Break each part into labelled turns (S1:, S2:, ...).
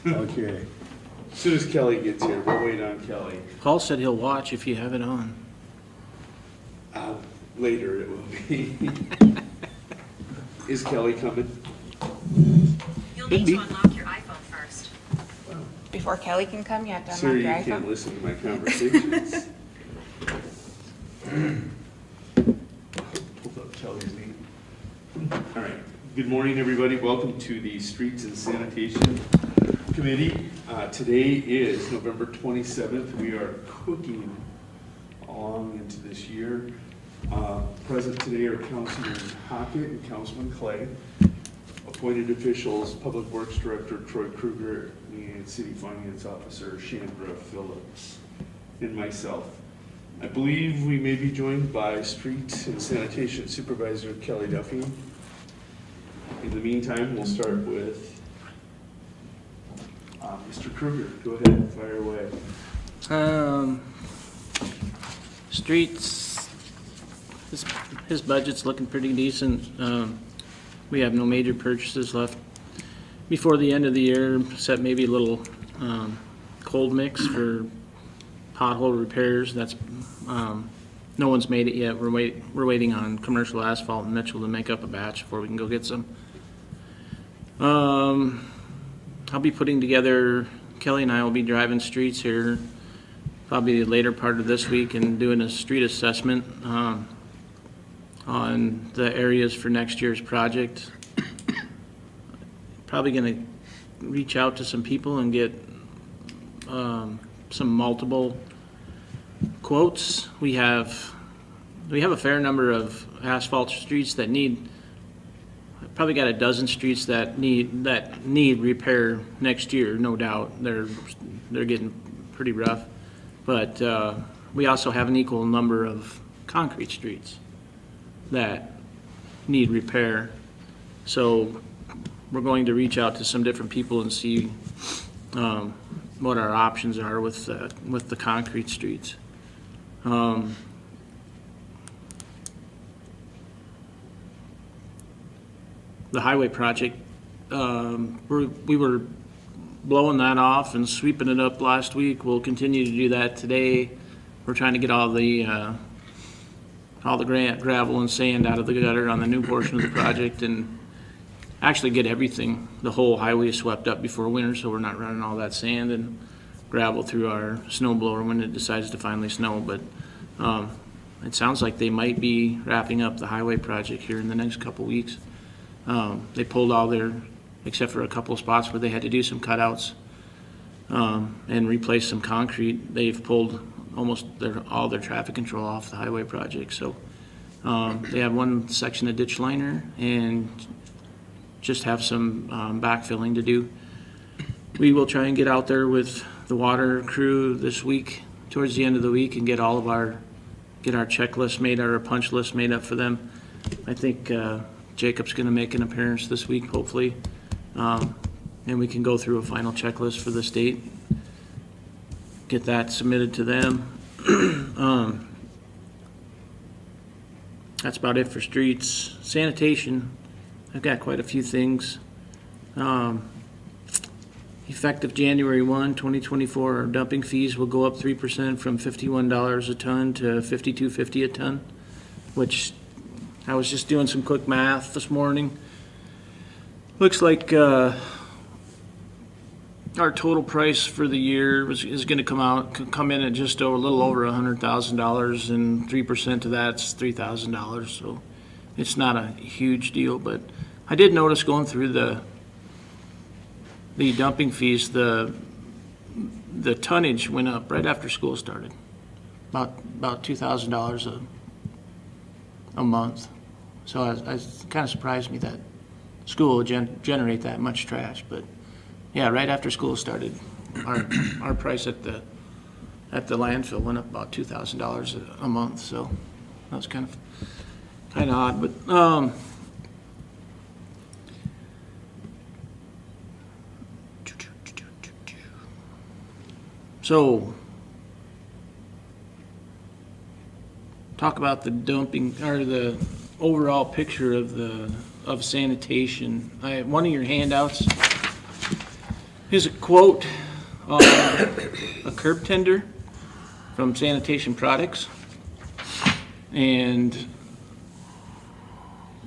S1: Okay.
S2: As soon as Kelly gets here, we'll wait on Kelly.
S3: Paul said he'll watch if you have it on.
S2: Later it will be. Is Kelly coming?
S4: You'll
S3: Could
S4: need
S3: be.
S4: to unlock your iPhone first.
S5: Before Kelly can come, you have to
S2: Sir,
S5: unlock
S2: you
S5: your
S2: can't
S5: iPhone.
S2: listen to my conversations. Hold up Kelly's name. All right. Good morning, everybody. Welcome to the Streets and Sanitation Committee. Today is November 27th. We are cooking along into this year. Present today are Councilman Hockett and Councilman Clay. Appointed officials, Public Works Director Troy Kruger and City Finance Officer Chandra Phillips, and myself. I believe we may be joined by Street and Sanitation Supervisor Kelly Duffy. In the meantime, we'll start with Mr. Kruger. Go ahead, fire away.
S3: Streets, his budget's looking pretty decent. We have no major purchases left before the end of the year, except maybe a little cold mix for pothole repairs. That's no one's made it yet. We're waiting on Commercial Asphalt and Mitchell to make up a batch before we can go get some. I'll be putting together, Kelly and I will be driving streets here probably the later part of this week and doing a street assessment on the areas for next year's project. Probably going to reach out to some people and get some multiple quotes. We have a fair number of asphalt streets that need, probably got a dozen streets that need repair next year, no doubt. They're getting pretty rough. But we also have an equal number of concrete streets that need repair. So we're going to reach out to some different people and see what our options are with the concrete streets. The highway project, we were blowing that off and sweeping it up last week. We'll continue to do that today. We're trying to get all the gravel and sand out of the gutter on the new portion of the project and actually get everything, the whole highway swept up before winter, so we're not running all that sand and gravel through our snow blower when it decides to finally snow. But it sounds like they might be wrapping up the highway project here in the next couple weeks. They pulled all their, except for a couple of spots where they had to do some cutouts and replace some concrete. They've pulled almost all their traffic control off the highway project. So they have one section of ditch liner and just have some backfilling to do. We will try and get out there with the water crew this week, towards the end of the week, and get our checklist made, our punch list made up for them. I think Jacob's going to make an appearance this week, hopefully, and we can go through a final checklist for the state, get that submitted to them. That's about it for streets. Sanitation, I've got quite a few things. Effective January 1, 2024, our dumping fees will go up 3% from $51 a ton to $52.50 a ton, which I was just doing some quick math this morning. Looks like our total price for the year is going to come in at just a little over $100,000, and 3% of that's $3,000. So it's not a huge deal, but I did notice going through the dumping fees, the tonnage went up right after school started, about $2,000 a month. So I kind of surprised me that school would generate that much trash, but yeah, right after school started, our price at the landfill went up about $2,000 a month. So that was kind of odd, but so talk about the dumping or the overall picture of sanitation. One of your handouts Here's a quote on a curb tender from Sanitation Products. And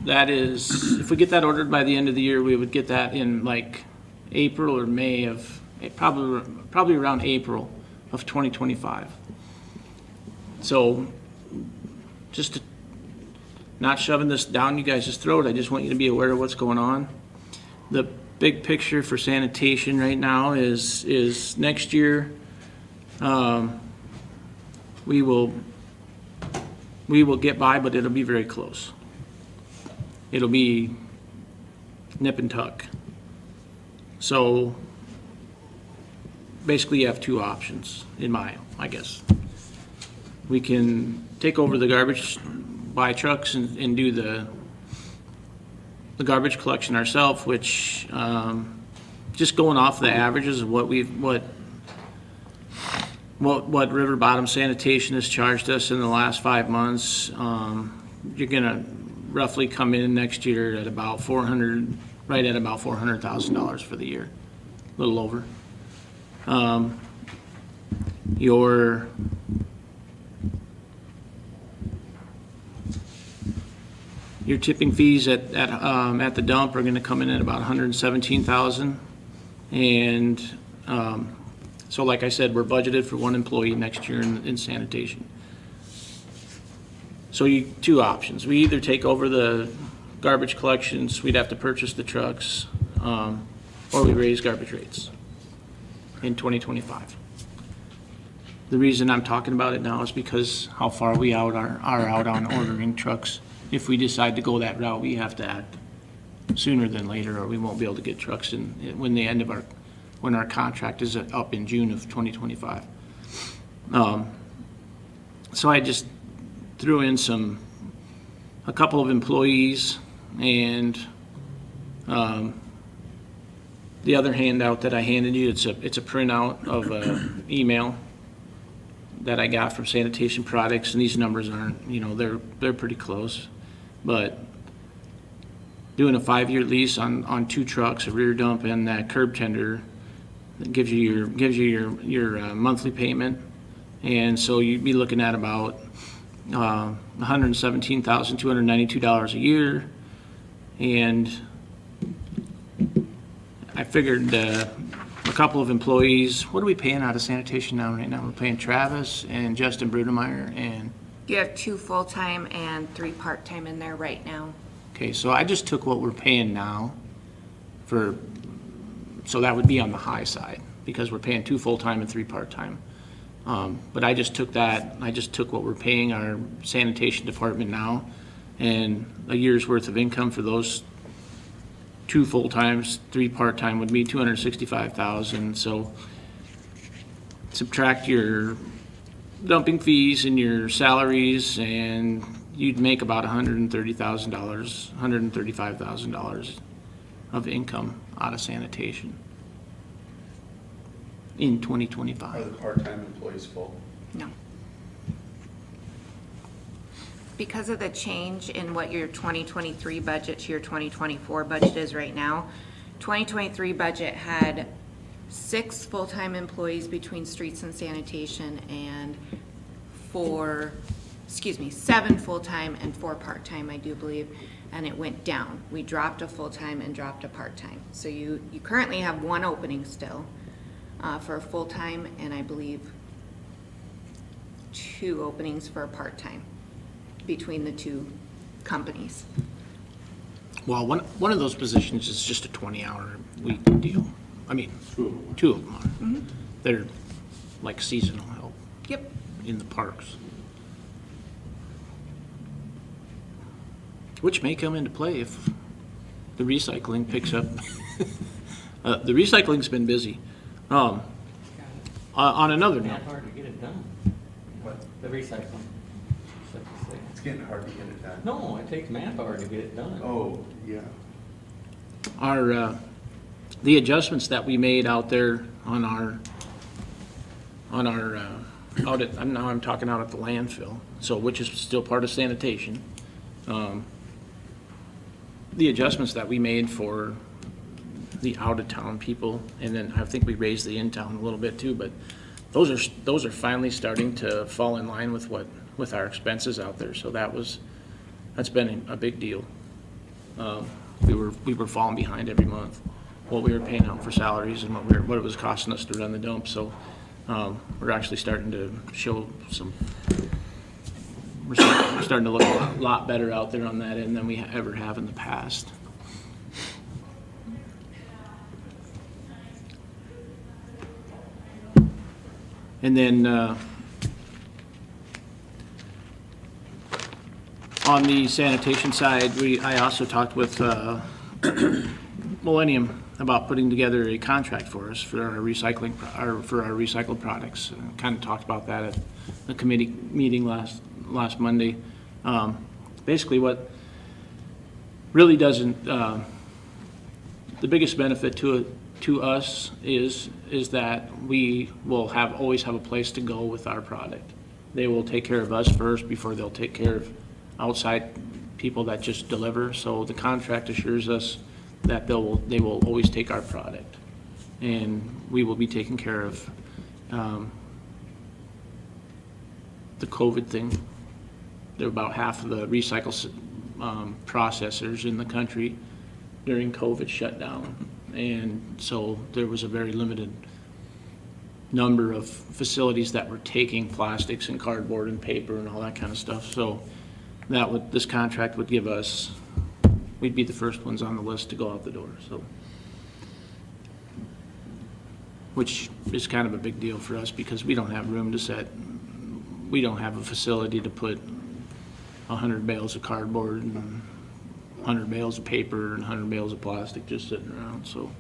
S3: that is, if we get that ordered by the end of the year, we would get that in like April or May of, probably around April of 2025. So just to, not shoving this down you guys' throat, I just want you to be aware of what's going on. The big picture for sanitation right now is next year, we will get by, but it'll be very close. It'll be nip and tuck. So basically you have two options I guess. We can take over the garbage, buy trucks and do the garbage collection ourselves, which, just going off the averages of what River Bottom Sanitation has charged us in the last 5 months, you're gonna roughly come in next year at about $400,000 for the year, a little over. Your tipping fees at the dump are gonna come in at about $117,000. And, so like I said, we're budgeted for 1 employee next year in sanitation. So two options. We either take over the garbage collections, we'd have to purchase the trucks, or we raise garbage rates in 2025. The reason I'm talking about it now is because how far we are out on ordering trucks. If we decide to go that route, we have to act sooner than later, or we won't be able to get trucks in when our contract is up in June of 2025. So I just threw in a couple of employees, and the other handout that I handed you, it's a printout of an email that I got from Sanitation Products, and these numbers aren't, they're pretty close, but doing a 5-year lease on 2 trucks, a rear dump and that curb tender, that gives you your monthly payment. And so you'd be looking at about $117,292 a year. And I figured a couple of employees, what are we paying out of sanitation right now? We're paying Travis and Justin Brudemeyer and...
S5: You have 2 full-time and 3 part-time in there right now.
S3: Okay, so I just took what we're paying now so that would be on the high side because we're paying 2 full-time and 3 part-time. But I just took what we're paying our sanitation department now, and a year's worth of income for those 2 full-times, 3 part-time would be $265,000. So subtract your dumping fees and your salaries, and you'd make about $135,000 of income out of sanitation in 2025.
S2: Are the part-time employees full?
S5: No. Because of the change in what your 2023 budget to your 2024 budget is right now, 2023 budget had 6 full-time employees between streets and sanitation and 7 full-time and 4 part-time, I do believe, and it went down. We dropped a full-time and dropped a part-time. So you currently have 1 opening still for a full-time, and I believe 2 openings for a part-time between the 2 companies.
S3: Well, one of those positions is just a 20-hour week deal. I mean, 2 of them are. Mm-hmm. They're like seasonal help.
S5: Yep.
S3: In the parks. Which may come into play if the recycling picks up. The recycling's been busy. On another note.
S1: It's hard to get it done.
S2: What?
S1: The recycling.
S2: It's getting hard to get it done.
S1: No, it takes manpower to get it done.
S2: Oh, yeah.
S3: The adjustments that we made out there on our I'm talking out at the landfill, so which is still part of sanitation. The adjustments that we made for the out-of-town people, and then I think we raised the in-town a little bit too, but those are finally starting to fall in line with our expenses out there, so that's been a big deal. We were falling behind every month, what we were paying out for salaries and what it was costing us to run the dump, so we're actually starting to show we're starting to look a lot better out there on that end than we ever have in the past. And then on the sanitation side, I also talked with Millennium about putting together a contract for us for our recycled products. Kind of talked about that at the committee meeting last Monday. Basically, what really doesn't the biggest benefit to us is that we will always have a place to go with our product. They will take care of us first before they'll take care of outside people that just deliver. So the contract assures us that they will always take our product, and we will be taking care of the COVID thing. There were about half of the recycle processors in the country during COVID shut down, and so there was a very limited number of facilities that were taking plastics and cardboard and paper and all that kind of stuff. So this contract would give us, we'd be the first ones on the list to go out the door, so. Which is kind of a big deal for us because we don't have room to set, we don't have a facility to put 100 bales of cardboard and 100 bales of paper and 100 bales of plastic just sitting around, so.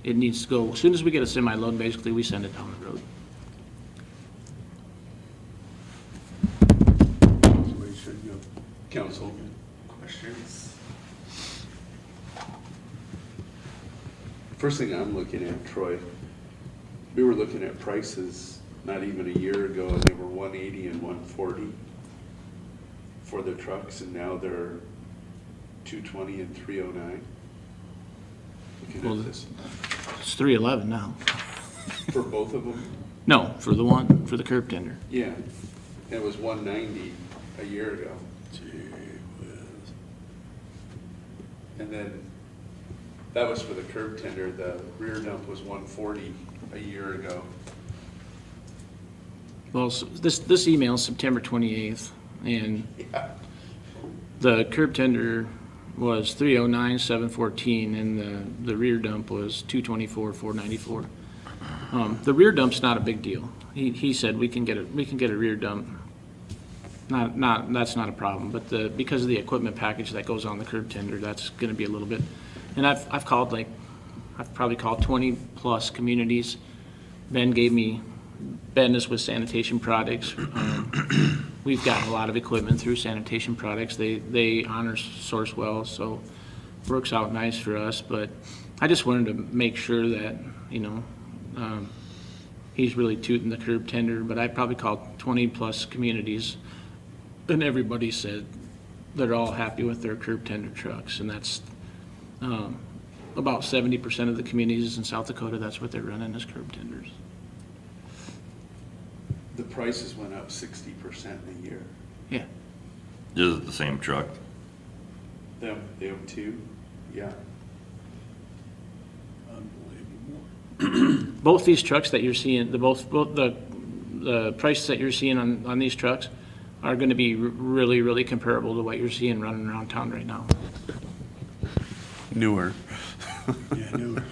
S3: It needs to go, as soon as we get a semi-load, basically, we send it down the road.
S2: Somebody should go. Council, questions? First thing I'm looking at, Troy, we were looking at prices not even a year ago, and they were 180 and 140 for the trucks, and now they're 220 and 309. Looking
S3: Well,
S2: at this,
S3: It's 311 now.
S2: for both of them?
S3: No, for the curb tender.
S2: Yeah, it was 190 a year ago. And then, that was for the curb tender, the rear dump was 140 a year ago.
S3: Well, this email is September 28th, and
S2: Yeah.
S3: the curb tender was 309, 714, and the rear dump was 224, 494. The rear dump's not a big deal. He said we can get a rear dump. That's not a problem. But because of the equipment package that goes on the curb tender, that's going to be a little bit. And I've probably called 20 plus communities. Ben is with Sanitation Products. We've gotten a lot of equipment through Sanitation Products. They honor Sourcewell, so works out nice for us. But I just wanted to make sure that, he's really tooting the curb tender. But I probably called 20 plus communities, and everybody said they're all happy with their curb tender trucks. And that's about 70% of the communities in South Dakota, that's what they're running as curb tenders.
S2: The prices went up 60% in a year.
S3: Yeah.
S6: Is it the same truck?
S2: Them too, yeah.
S3: Both these trucks that you're seeing, the prices that you're seeing on these trucks are going to be really, really comparable to what you're seeing running around town right now.
S2: Newer.
S7: Yeah, newer.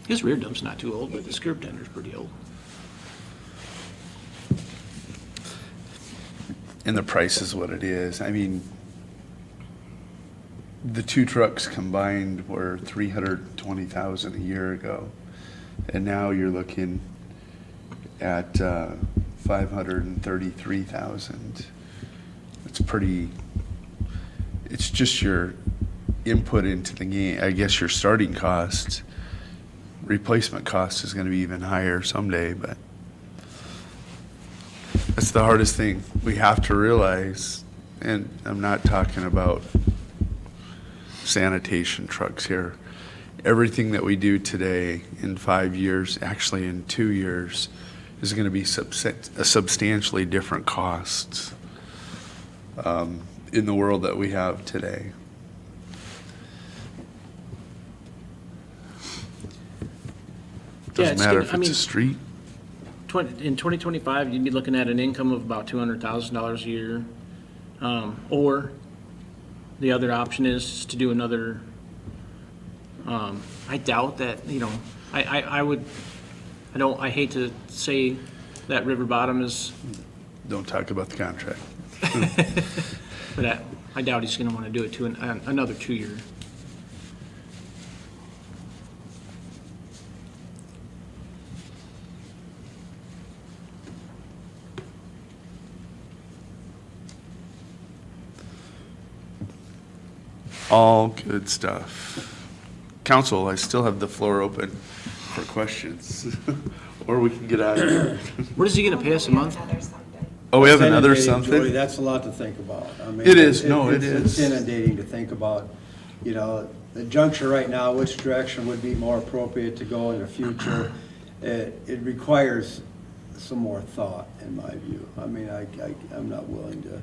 S3: His rear dump's not too old, but the curb tender's pretty old.
S7: And the price is what it is. I mean, the two trucks combined were 320,000 a year ago, and now you're looking at 533,000. It's pretty. It's just your input into the game. I guess your starting cost, replacement cost is going to be even higher someday, but that's the hardest thing we have to realize. And I'm not talking about sanitation trucks here. Everything that we do today in 5 years, actually in 2 years, is going to be a substantially different costs in the world that we have today. Doesn't
S3: it's
S7: matter
S3: gonna-
S7: if
S3: I
S7: it's a
S3: mean-
S7: street.
S3: In 2025, you'd be looking at an income of about $200,000 a year. Or the other option is to do another, I doubt that, I hate to say that River Bottom is,
S7: Don't talk about the contract.
S3: but I doubt he's gonna wanna do it to another 2-year.
S7: All good stuff. Council, I still have the floor open for questions, or we can get out of here.
S3: What is he gonna pay us a month?
S5: Another something.
S7: Oh, we have another
S8: It's inundating, Jody,
S7: something?
S8: that's a lot to think about. I mean,
S7: It is. No, it
S8: it's
S7: is.
S8: inundating to think about, the juncture right now, which direction would be more appropriate to go in the future. It requires some more thought, in my view. I mean, I'm not willing to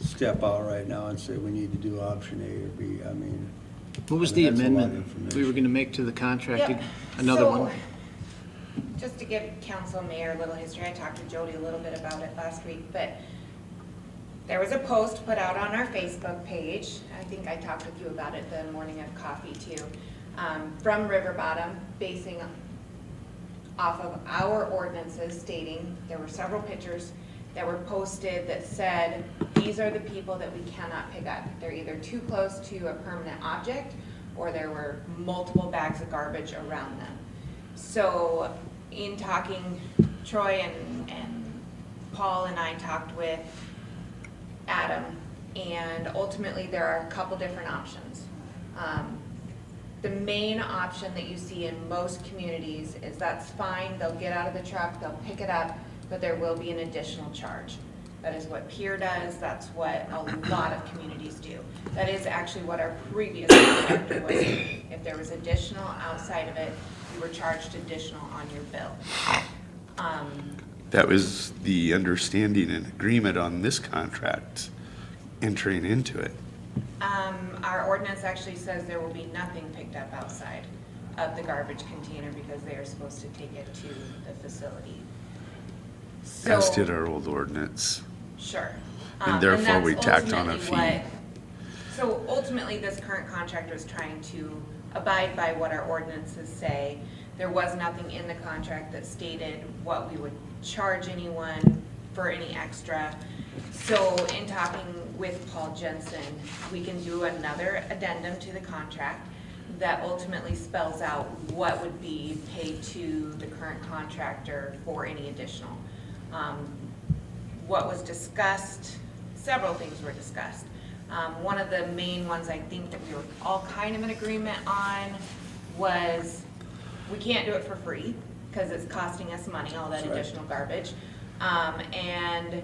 S8: step out right now and say we need to do option A or B. I mean,
S3: What was the
S8: That's a lot of
S3: amendment we
S8: information.
S3: were gonna make to the contract?
S5: Yep.
S3: Another
S5: So,
S3: one?
S5: Just to give council and mayor a little history, I talked to Jody a little bit about it last week, but there was a post put out on our Facebook page, I think I talked with you about it the morning of coffee too, from River Bottom, basing off of our ordinances stating, there were several pictures that were posted that said, these are the people that we cannot pick up. They're either too close to a permanent object, or there were multiple bags of garbage around them. So in talking, Troy and Paul and I talked with Adam, and ultimately there are a couple different options. The main option that you see in most communities is that's fine, they'll get out of the truck, they'll pick it up, but there will be an additional charge. That is what Pier does, that's what a lot of communities do. That is actually what our previous contractor was. If there was additional outside of it, you were charged additional on your bill.
S7: That was the understanding and agreement on this contract, entering into it.
S5: Our ordinance actually says there will be nothing picked up outside of the garbage container because they are supposed to take it to the facility.
S7: As
S5: So-
S7: did our old ordinance.
S5: Sure.
S7: And therefore,
S5: that's
S7: we tacked on a
S5: ultimately
S7: fee.
S5: So ultimately, this current contractor is trying to abide by what our ordinances say. There was nothing in the contract that stated what we would charge anyone for any extra. So in talking with Paul Jensen, we can do another addendum to the contract that ultimately spells out what would be paid to the current contractor for any additional. What was discussed, several things were discussed. One of the main ones I think that we were all kind of in agreement on was we can't do it for free because it's costing us money, all that
S8: That's right.
S5: additional garbage. And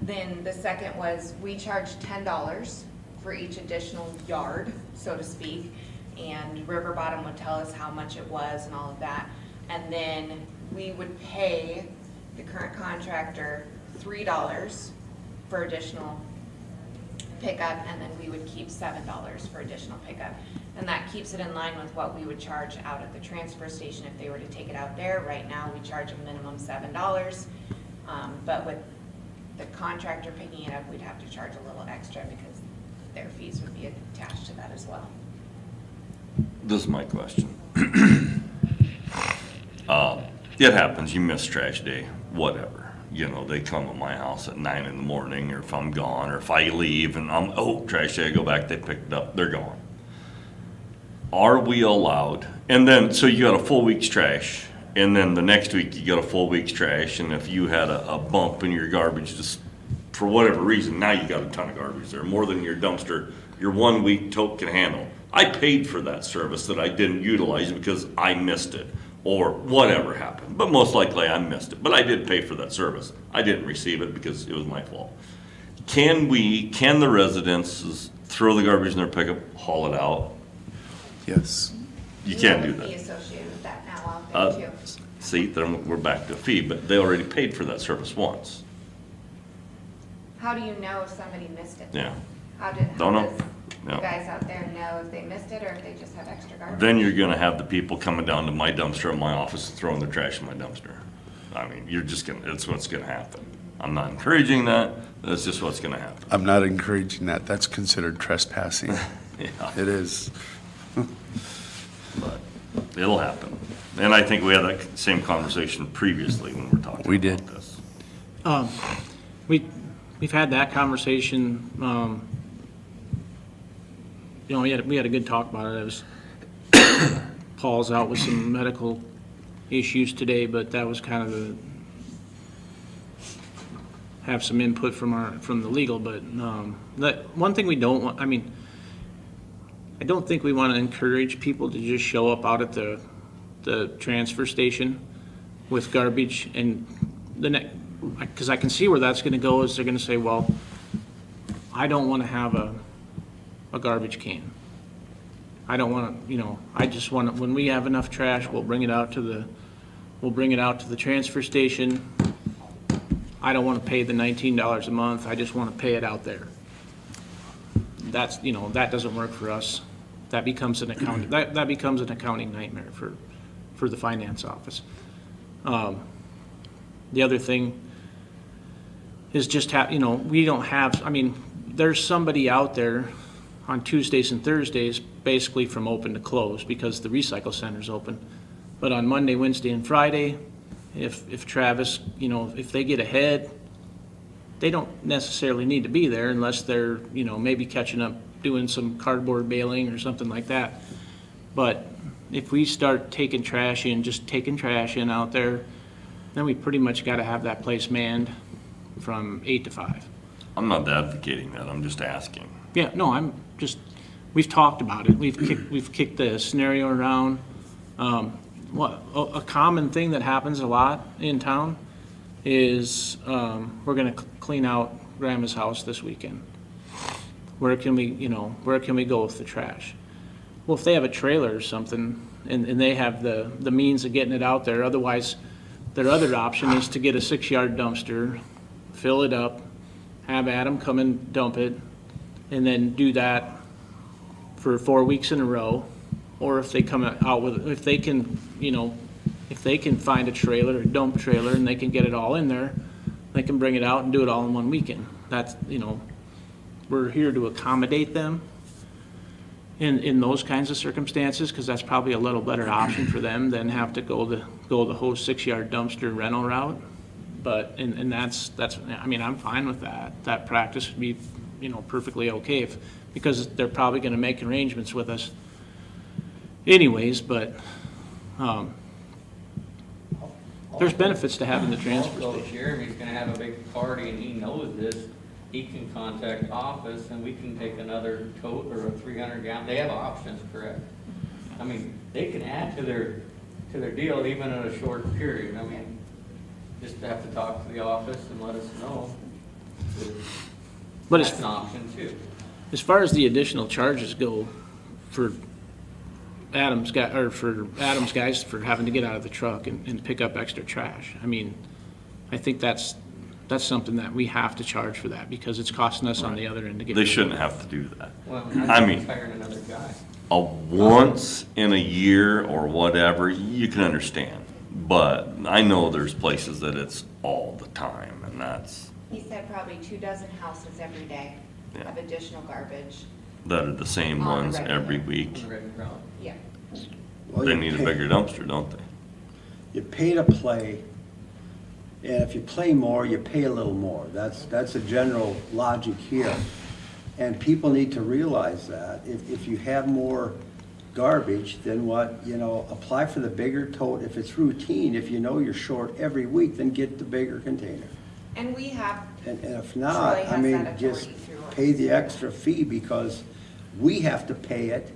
S5: then the second was we charge $10 for each additional yard, so to speak. And River Bottom would tell us how much it was and all of that. And then we would pay the current contractor $3 for additional pickup, and then we would keep $7 for additional pickup. And that keeps it in line with what we would charge out at the transfer station if they were to take it out there. Right now, we charge a minimum $7. But with the contractor picking it up, we'd have to charge a little extra because their fees would be attached to that as well.
S6: This is my question. It happens, you miss trash day, whatever. They come to my house at 9 in the morning, or if I'm gone, or if I leave and trash day, I go back, they picked it up, they're gone. Are we allowed, and then, so you got a full week's trash, and then the next week you got a full week's trash, and if you had a bump in your garbage, just for whatever reason, now you got a ton of garbage there, more than your dumpster, your 1 week tote can handle. I paid for that service that I didn't utilize because I missed it, or whatever happened, but most likely I missed it, but I did pay for that service. I didn't receive it because it was my fault. Can the residences throw the garbage in their pickup, haul it out.
S7: Yes.
S6: You can't do
S5: have a fee
S6: that.
S5: associated with that now
S6: Uh,
S5: out there too.
S6: See, then we're back to a fee, but they already paid for that service once.
S5: How do you know if somebody missed it?
S6: Yeah.
S5: How
S6: Don't know.
S5: does the
S6: Yeah.
S5: guys out there know if they missed it or if they just have extra garbage?
S6: Then you're gonna have the people coming down to my dumpster at my office and throwing their trash in my dumpster. I mean, you're just gonna, it's what's gonna happen. I'm not encouraging that, that's just what's gonna happen.
S7: I'm not encouraging that. That's considered trespassing.
S6: Yeah,
S7: It is.
S6: but it'll happen. And I think we had that same conversation previously when we were talking
S7: We
S6: about
S7: did.
S6: this.
S3: We've had that conversation, you know, we had a good talk about it. It was, Paul's out with some medical issues today, but that was kind of have some input from the legal, but, that, one thing we don't want, I mean, I don't think we want to encourage people to just show up out at the transfer station with garbage and because I can see where that's gonna go, is they're gonna say, well, I don't wanna have a garbage can. I don't wanna, you know, I just wanna, when we have enough trash, we'll bring it out to the transfer station. I don't wanna pay the $19 a month, I just wanna pay it out there. That's, you know, that doesn't work for us. That becomes an accounting nightmare for the finance office. The other thing is just you know, we don't have, I mean, there's somebody out there on Tuesdays and Thursdays, basically from open to close, because the recycle center's open. But on Monday, Wednesday, and Friday, if Travis, you know, if they get ahead, they don't necessarily need to be there unless they're, you know, maybe catching up, doing some cardboard baling or something like that. But if we start taking trash in, just taking trash in out there, then we pretty much gotta have that place manned from 8 to 5.
S6: I'm not advocating that, I'm just asking.
S3: Yeah, no, I'm just, we've talked about it, we've kicked the scenario around. A common thing that happens a lot in town is, we're gonna clean out grandma's house this weekend. Where can we go with the trash? Well, if they have a trailer or something, and they have the means of getting it out there, otherwise, their other option is to get a 6-yard dumpster, fill it up, have Adam come and dump it, and then do that for 4 weeks in a row. Or if they come out with, if they can, you know, if they can find a trailer, a dump trailer, and they can get it all in there, they can bring it out and do it all in one weekend. That's, you know, we're here to accommodate them in those kinds of circumstances, because that's probably a little better option for them than have to go the whole 6-yard dumpster rental route. But, and that's, I mean, I'm fine with that. That practice would be, you know, perfectly okay because they're probably gonna make arrangements with us anyways, but, there's benefits to having the transfer
S1: Also,
S3: station.
S1: Jeremy's gonna have a big party and he knows this, he can contact office and we can take another tote or a 300-gallon, they have options, correct? I mean, they can add to their deal even in a short period, I mean, just have to talk to the office and let us know.
S3: But
S1: That's an option too.
S3: as far as the additional charges go for Adam's guys for having to get out of the truck and pick up extra trash, I mean, I think that's something that we have to charge for that, because it's costing us on the other end to get.
S6: They shouldn't have to do that.
S1: Well,
S6: I mean-
S1: hiring another guy.
S6: Once in a year or whatever, you can understand. But I know there's places that it's all the time, and that's,
S5: He said probably 24 houses every day
S6: Yeah.
S5: have additional garbage.
S6: that are the same
S5: On the
S6: ones
S5: regular.
S6: every week.
S1: On the regular route.
S5: Yeah.
S8: Well,
S6: They
S8: you
S6: need a
S8: pay-
S6: bigger dumpster, don't they?
S8: You pay to play, and if you play more, you pay a little more. That's a general logic here. And people need to realize that. If you have more garbage, then what, you know, apply for the bigger tote. If it's routine, if you know you're short every week, then get the bigger container.
S5: And we have,
S8: And if not,
S5: Troy
S8: I
S5: has
S8: mean,
S5: that
S8: just
S5: authority through us.
S8: pay the extra fee, because we have to pay it.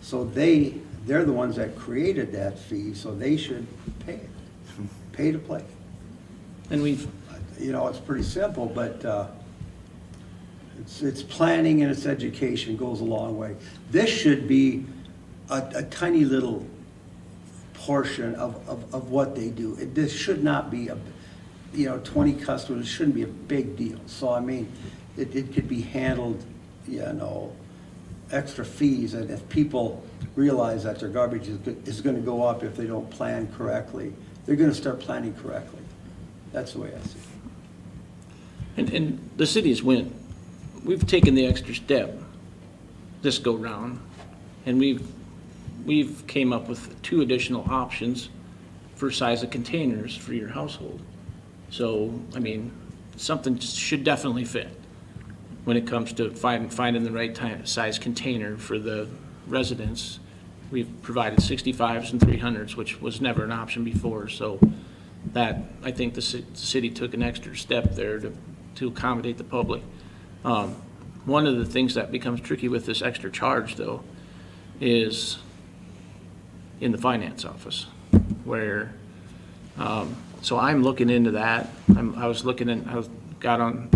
S8: So they're the ones that created that fee, so they should pay it. Pay to play.
S3: And we've,
S8: You know, it's pretty simple, but, It's planning and it's education goes a long way. This should be a tiny little portion of what they do. This should not be 20 customers, it shouldn't be a big deal. So, I mean, it could be handled, extra fees, and if people realize that their garbage is gonna go up if they don't plan correctly, they're gonna start planning correctly. That's the way I see it.
S3: And the cities we've taken the extra step this go round, and we've came up with 2 additional options for size of containers for your household. So, I mean, something should definitely fit when it comes to finding the right size container for the residents. We've provided 65s and 300s, which was never an option before, so that, I think the city took an extra step there to accommodate the public. One of the things that becomes tricky with this extra charge, though, is in the finance office, where, so I'm looking into that. I got on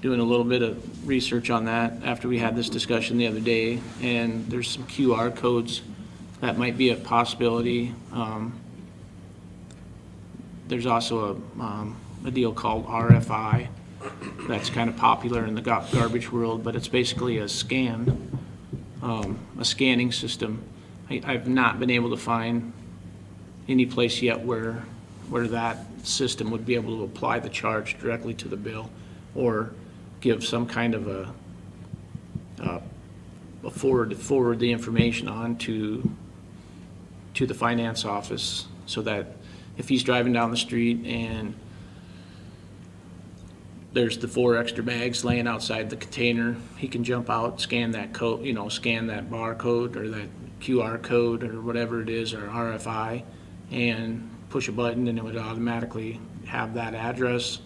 S3: doing a little bit of research on that after we had this discussion the other day, and there's some QR codes that might be a possibility. There's also a deal called RFI that's kind of popular in the garbage world, but it's basically a scanning system. I've not been able to find any place yet where that system would be able to apply the charge directly to the bill, or give some kind of a forward the information on to the finance office, so that if he's driving down the street and there's the 4 extra bags laying outside the container, he can jump out, scan that code, scan that barcode or that QR code or whatever it is, or RFI, and push a button, and it would automatically have that address,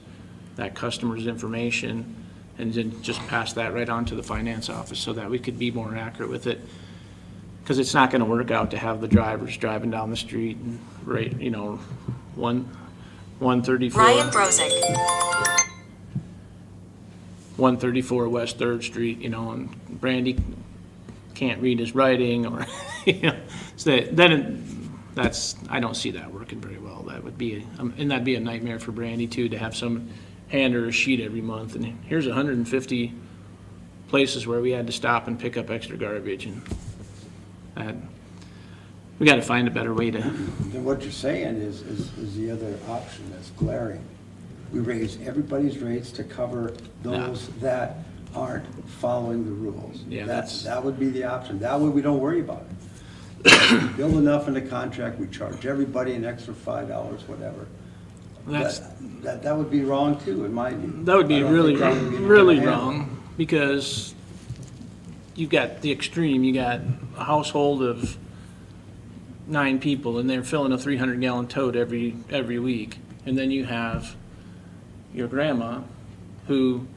S3: that customer's information, and then just pass that right on to the finance office, so that we could be more accurate with it. Because it's not going to work out to have the drivers driving down the street and 134.
S4: Ryan Brozek.
S3: 134 West 3rd Street, and Brandy can't read his writing, or, so that's, I don't see that working very well. That would be, and that'd be a nightmare for Brandy too, to have someone hand her a sheet every month, and here's 150 places where we had to stop and pick up extra garbage, and we got to find a better way to.
S8: Then what you're saying is the other option that's glaring. We raise everybody's rates to cover those that aren't following the rules.
S3: Yeah,
S8: that would be the option. That way we don't worry about it. Build enough in the contract, we charge everybody an extra $5, whatever. That would be wrong too, in my view.
S3: That would be
S8: I don't
S3: really,
S8: think that would be
S3: really
S8: handled.
S3: wrong, because you've got the extreme. You got a household of 9 people, and they're filling a 300-gallon tote every week, and then you have your grandma who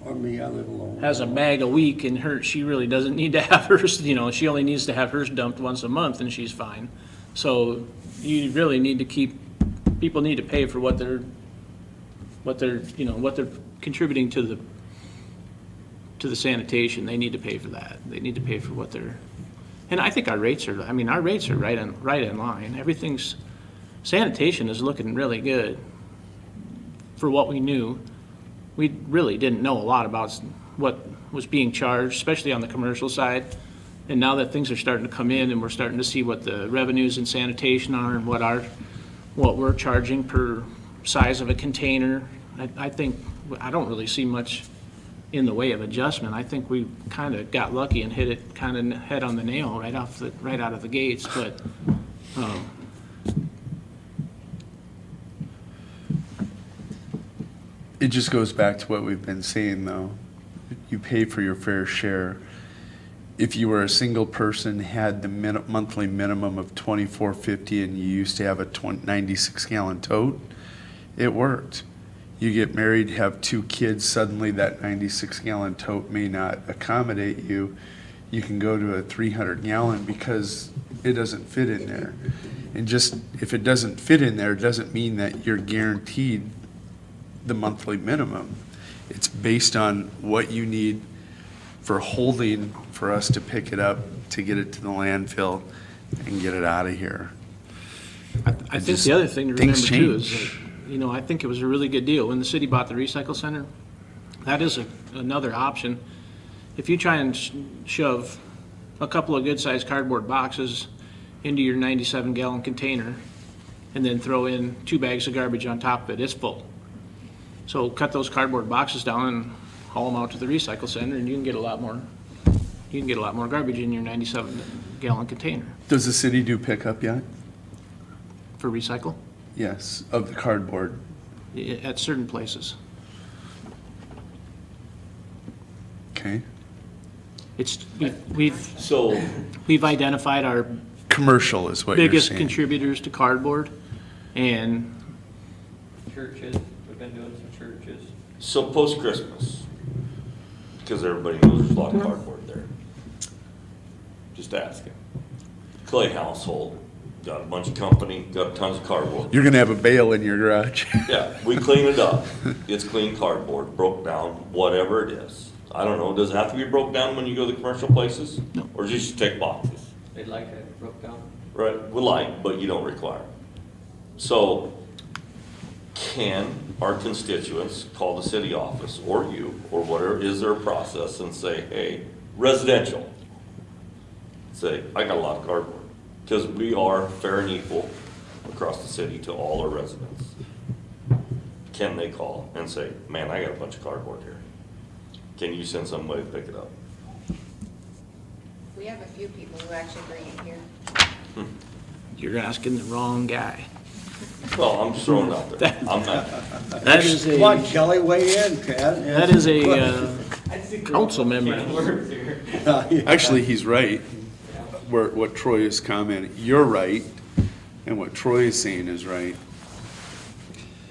S8: Or me, I live alone.
S3: has a bag a week, and she really doesn't need to have hers, she only needs to have hers dumped once a month, and she's fine. So you really need to people need to pay for what they're contributing to the sanitation. They need to pay for that. They need to pay for what they're, and I think our rates are right in line. Sanitation is looking really good for what we knew. We really didn't know a lot about what was being charged, especially on the commercial side. And now that things are starting to come in, and we're starting to see what the revenues in sanitation are, and what we're charging per size of a container, I think I don't really see much in the way of adjustment. I think we kind of got lucky and hit it kind of head on the nail right out of the gates. But
S7: It just goes back to what we've been saying, though. You pay for your fair share. If you were a single person, had the monthly minimum of $24.50, and you used to have a 96-gallon tote, it worked. You get married, have 2 kids, suddenly that 96-gallon tote may not accommodate you. You can go to a 300-gallon because it doesn't fit in there. And just, if it doesn't fit in there, it doesn't mean that you're guaranteed the monthly minimum. It's based on what you need for holding, for us to pick it up, to get it to the landfill and get it out of here.
S3: I think the other thing to remember
S7: Things
S3: too is,
S7: change.
S3: that, you know, I think it was a really good deal. When the city bought the recycle center, that is another option. If you try and shove a couple of good-sized cardboard boxes into your 97-gallon container and then throw in 2 bags of garbage on top of it, it's full. So cut those cardboard boxes down and haul them out to the recycle center, and you can get a lot more garbage in your 97-gallon container
S7: Does the city do pickup yet?
S3: for recycle
S7: Yes, of the cardboard.
S3: at certain places.
S7: Okay.
S3: We've identified our
S7: Commercial is what you're
S3: biggest
S7: saying.
S3: contributors to cardboard, and
S1: Churches, we've been doing some churches.
S6: So post-Christmas, because everybody knows there's a lot of cardboard there. Just asking. Clay household, got a bunch of company, got tons of cardboard.
S7: You're gonna have a bale in your garage.
S6: Yeah, we clean it up. It's clean cardboard, broke down, whatever it is. I don't know, does it have to be broke down when you go to the commercial places?
S3: No.
S6: Or just take boxes?
S1: They'd like to have it broke down.
S6: Right, we like, but you don't require. So, can our constituents call the city office, or you, or whatever, is there a process, and say, hey, residential, say, I got a lot of cardboard, because we are fair and equal across the city to all our residents. Can they call and say, man, I got a bunch of cardboard here, can you send somebody to pick it up?
S5: We have a few people who actually bring it here.
S3: you're asking the wrong guy.
S6: Well, I'm just throwing it out there, I'm not,
S3: That is
S8: Come on,
S3: a,
S8: Kelly, weigh in, Ken.
S3: that is a council member.
S1: Can't work here.
S7: Actually, he's right. Where, what Troy is commenting, you're right, and what Troy is saying is right.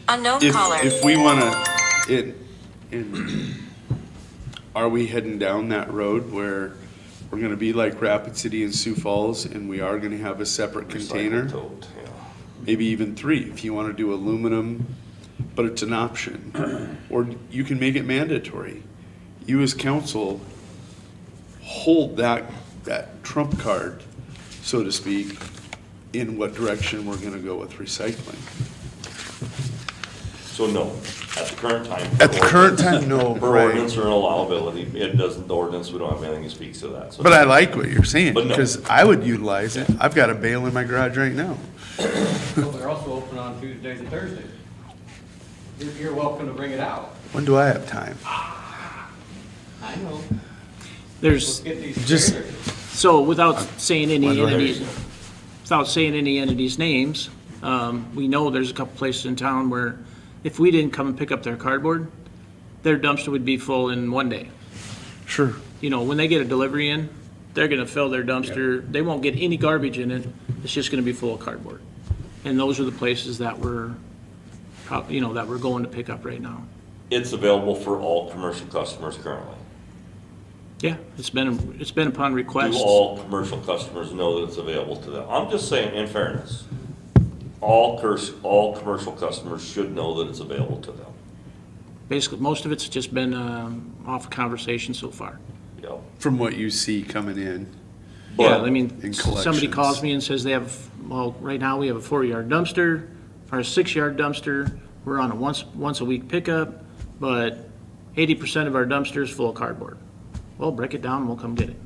S4: Unknown caller.
S7: If we wanna, are we heading down that road where we're gonna be like Rapid City and Sioux Falls, and we are gonna have a separate container?
S6: recycle tote, yeah.
S7: Maybe even 3, if you wanna do aluminum, but it's an option. Or you can make it mandatory. You as council hold that trump card, so to speak, in what direction we're gonna go with recycling.
S6: So no, at the current time.
S7: At the current time, no,
S6: Per
S7: right.
S6: ordinance or an allowability, it doesn't, the ordinance, we don't have anything that speaks to that, so.
S7: But I like what you're saying,
S6: But no.
S7: because I would utilize it. I've got a bale in my garage right now.
S1: Well, they're also open on Tuesdays and Thursdays. You're welcome to bring it out.
S7: When do I have time?
S1: I know. Let's
S3: There's,
S1: get these
S7: Just-
S1: trailers.
S3: so without saying any
S7: When do I-
S3: entities' names, we know there's a couple places in town where if we didn't come and pick up their cardboard, their dumpster would be full in 1 day.
S7: Sure.
S3: You know, when they get a delivery in, they're gonna fill their dumpster, they won't get any garbage in it, it's just gonna be full of cardboard. And those are the places that we're, that we're going to pick up right now.
S6: It's available for all commercial customers currently.
S3: Yeah, it's been upon request.
S6: Do all commercial customers know that it's available to them? I'm just saying, in fairness, all commercial customers should know that it's available to them.
S3: Basically, most of it's just been off conversation so far.
S6: Yep.
S7: From what you see coming in.
S3: Yeah,
S6: But-
S3: I mean,
S7: In
S3: somebody
S7: collections.
S3: calls me and says they have, well, right now we have a 4-yard dumpster, or a 6-yard dumpster, we're on a once a week pickup, but 80% of our dumpster is full of cardboard. Well, break it down and we'll come get it.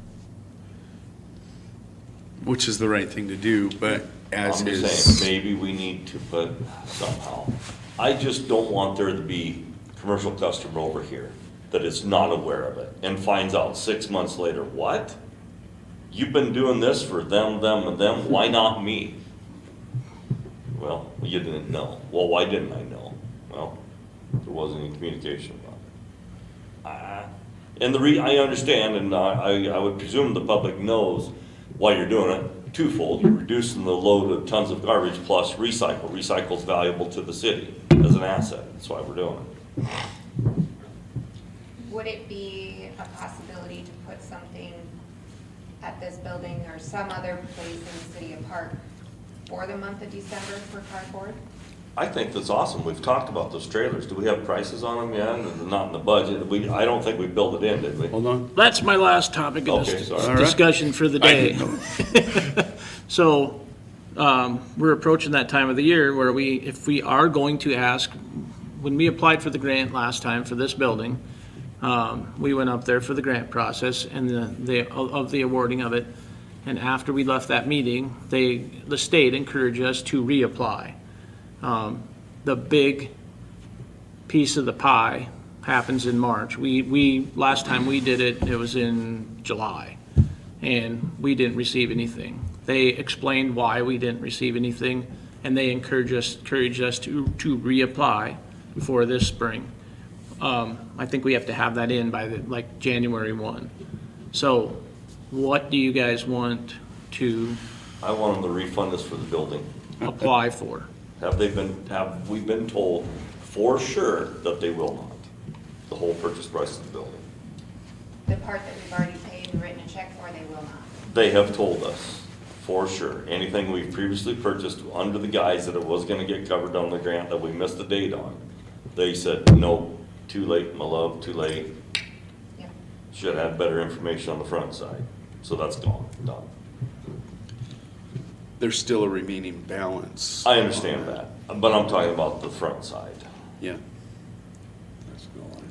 S7: Which is the right thing to do, but as
S6: I'm just
S7: is.
S6: saying, maybe we need to put somehow, I just don't want there to be commercial customer over here that is not aware of it and finds out 6 months later, what? You've been doing this for them, and them, why not me? Well, you didn't know. Well, why didn't I know? Well, there wasn't any communication about it. And I understand, and I would presume the public knows why you're doing it. Twofold, you're reducing the load of tons of garbage plus recycle. Recycle's valuable to the city as an asset, that's why we're doing it.
S5: Would it be a possibility to put something at this building or some other place in the city of Park for the month of December for cardboard?
S6: I think that's awesome. We've talked about those trailers. Do we have prices on them yet? Not in the budget. I don't think we built it in, did we?
S7: Hold on.
S3: That's my last topic of
S6: Okay,
S3: this
S6: sorry.
S7: All right.
S3: discussion for the
S7: I
S3: day.
S7: didn't know.
S3: So, we're approaching that time of the year where if we are going to ask, when we applied for the grant last time for this building, we went up there for the grant process and the awarding of it. And after we left that meeting, the state encouraged us to reapply. The big piece of the pie happens in March. Last time we did it, it was in July, and we didn't receive anything. They explained why we didn't receive anything, and they encouraged us to reapply before this spring. I think we have to have that in by January 1. So what do you guys want to
S6: I want them to refund us for the building.
S3: apply for?
S6: Have we been told for sure that they will not? The whole purchase price of the building.
S5: The part that we've already paid and written a check for, they will not.
S6: They have told us for sure. Anything we've previously purchased under the guise that it was gonna get covered on the grant that we missed the date on. They said, no, too late, my love, too late.
S5: Yeah.
S6: Should have better information on the front side. So that's gone, done.
S7: There's still a remaining balance.
S6: I understand that, but I'm talking about the front side.
S7: Yeah.
S8: Let's go on.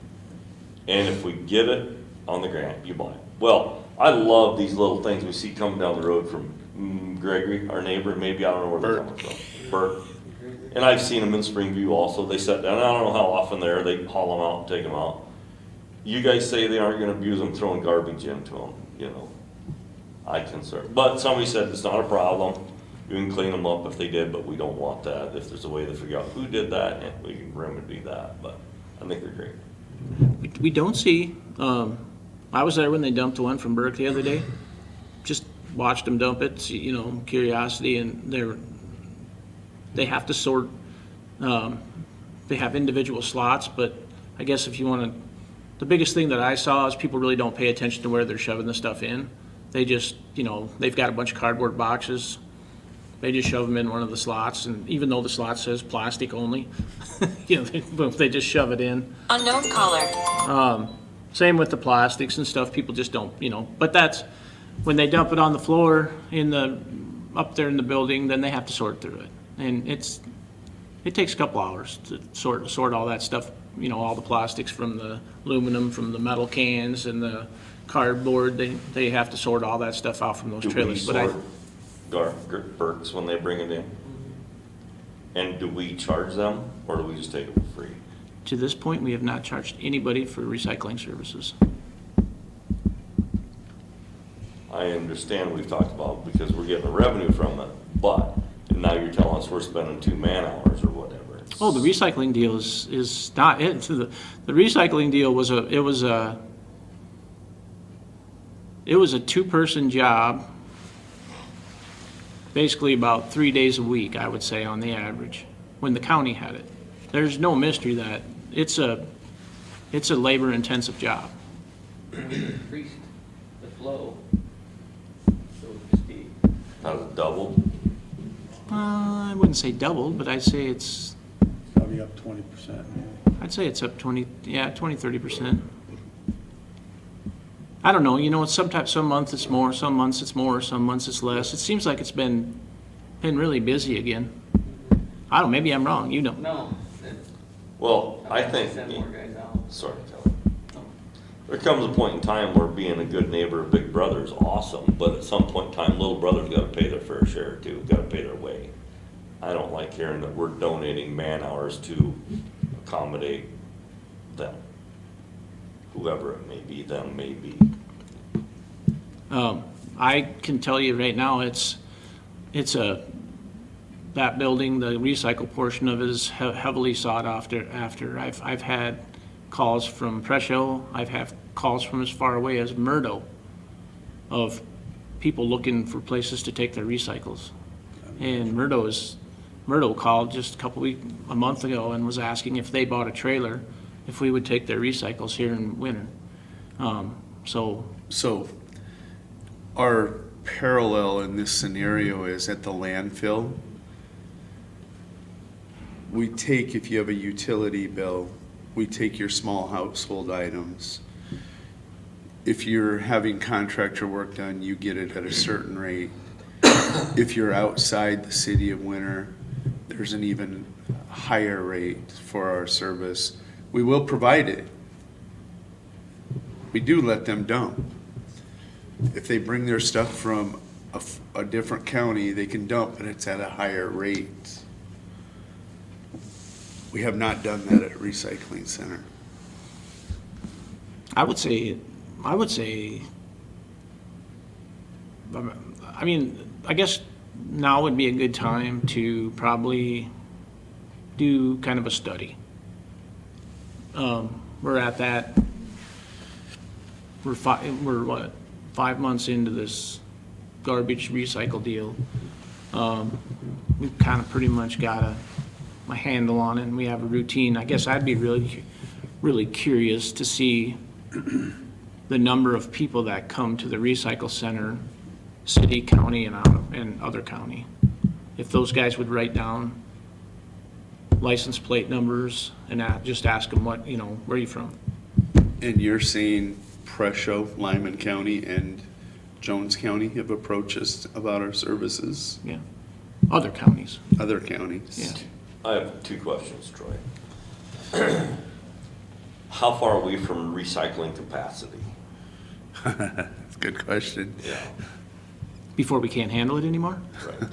S6: And if we get it on the grant, you buy it. Well, I love these little things we see coming down the road from Gregory, our neighbor, maybe, I don't know where they're coming from. Bert. And I've seen them in Springview also. They set down, I don't know how often they're, they haul them out and take them out. You guys say they aren't gonna abuse them, throwing garbage into them, you know. I concern, but somebody said it's not a problem. You can clean them up if they did, but we don't want that. If there's a way to figure out who did that, and we can remedy that, but I think they're great.
S3: We don't see, I was there when they dumped the one from Burke the other day. Just watched them dump it, see, curiosity, and they have to sort, they have individual slots, but I guess if you want to, the biggest thing that I saw is people really don't pay attention to where they're shoving the stuff in. They just, they've got a bunch of cardboard boxes. They just shove them in one of the slots, and even though the slot says plastic only, they just shove it in.
S4: Unknown caller.
S3: Same with the plastics and stuff, people just don't, but that's, when they dump it on the floor up there in the building, then they have to sort through it. And it takes a couple hours to sort all that stuff, all the plastics from the aluminum, from the metal cans and the cardboard, they have to sort all that stuff out from those
S6: Do we
S3: trailers.
S6: sort Burks when they bring it in? And do we charge them, or do we just take it for free?
S3: To this point, we have not charged anybody for recycling services.
S6: I understand we've talked about because we're getting the revenue from it, but now you're telling us we're spending 2 man-hours or whatever.
S3: Oh, the recycling deal is not it. The recycling deal was a 2-person job, basically about 3 days a week, I would say, on the average, when the county had it. There's no mystery that it's a labor-intensive job.
S1: We increased the flow, so to speak.
S6: Has it doubled?
S3: I wouldn't say doubled, but I'd say it's
S8: Probably up 20%.
S3: up 20-30%. I don't know, sometimes, some months it's more, some months it's more, some months it's less. It seems like it's been really busy again. I don't know, maybe I'm wrong,
S1: No,
S6: Well, I think,
S1: send more guys out.
S6: sorry, Kelly. There comes a point in time where being a good neighbor, a big brother is awesome, but at some point in time, little brothers gotta pay their fair share too, gotta pay their way. I don't like hearing that we're donating man-hours to accommodate them. Whoever it may be, them may be.
S3: I can tell you right now, that building, the recycle portion of it is heavily sought after. I've had calls from Presho, I've had calls from as far away as Murdo of people looking for places to take their recycles. And Murdo called just a month ago and was asking if they bought a trailer, if we would take their recycles here in winter.
S7: So our parallel in this scenario is at the landfill. we take, if you have a utility bill, we take your small household items. If you're having contractor work done, you get it at a certain rate. If you're outside the city of Winter, there's an even higher rate for our service. We will provide it. We do let them dump. If they bring their stuff from a different county, they can dump, and it's at a higher rate. We have not done that at a recycling center.
S3: I would say, I mean, I guess now would be a good time to probably do kind of a study. We're at that, we're what, 5 months into this garbage recycle deal. We've kind of pretty much got a handle on it, and we have a routine. I guess I'd be really curious to see the number of people that come to the recycle center, city, county, and other county. If those guys would write down license plate numbers and just ask them what, where are you from?
S7: And you're saying Presho, Lyman County, and Jones County have approached us about our services,
S3: Yeah, other counties.
S7: other counties?
S3: Yeah.
S6: I have two questions, Troy. How far are we from recycling capacity?
S7: That's a good question.
S6: Yeah.
S3: Before we can't handle it anymore?
S6: Right.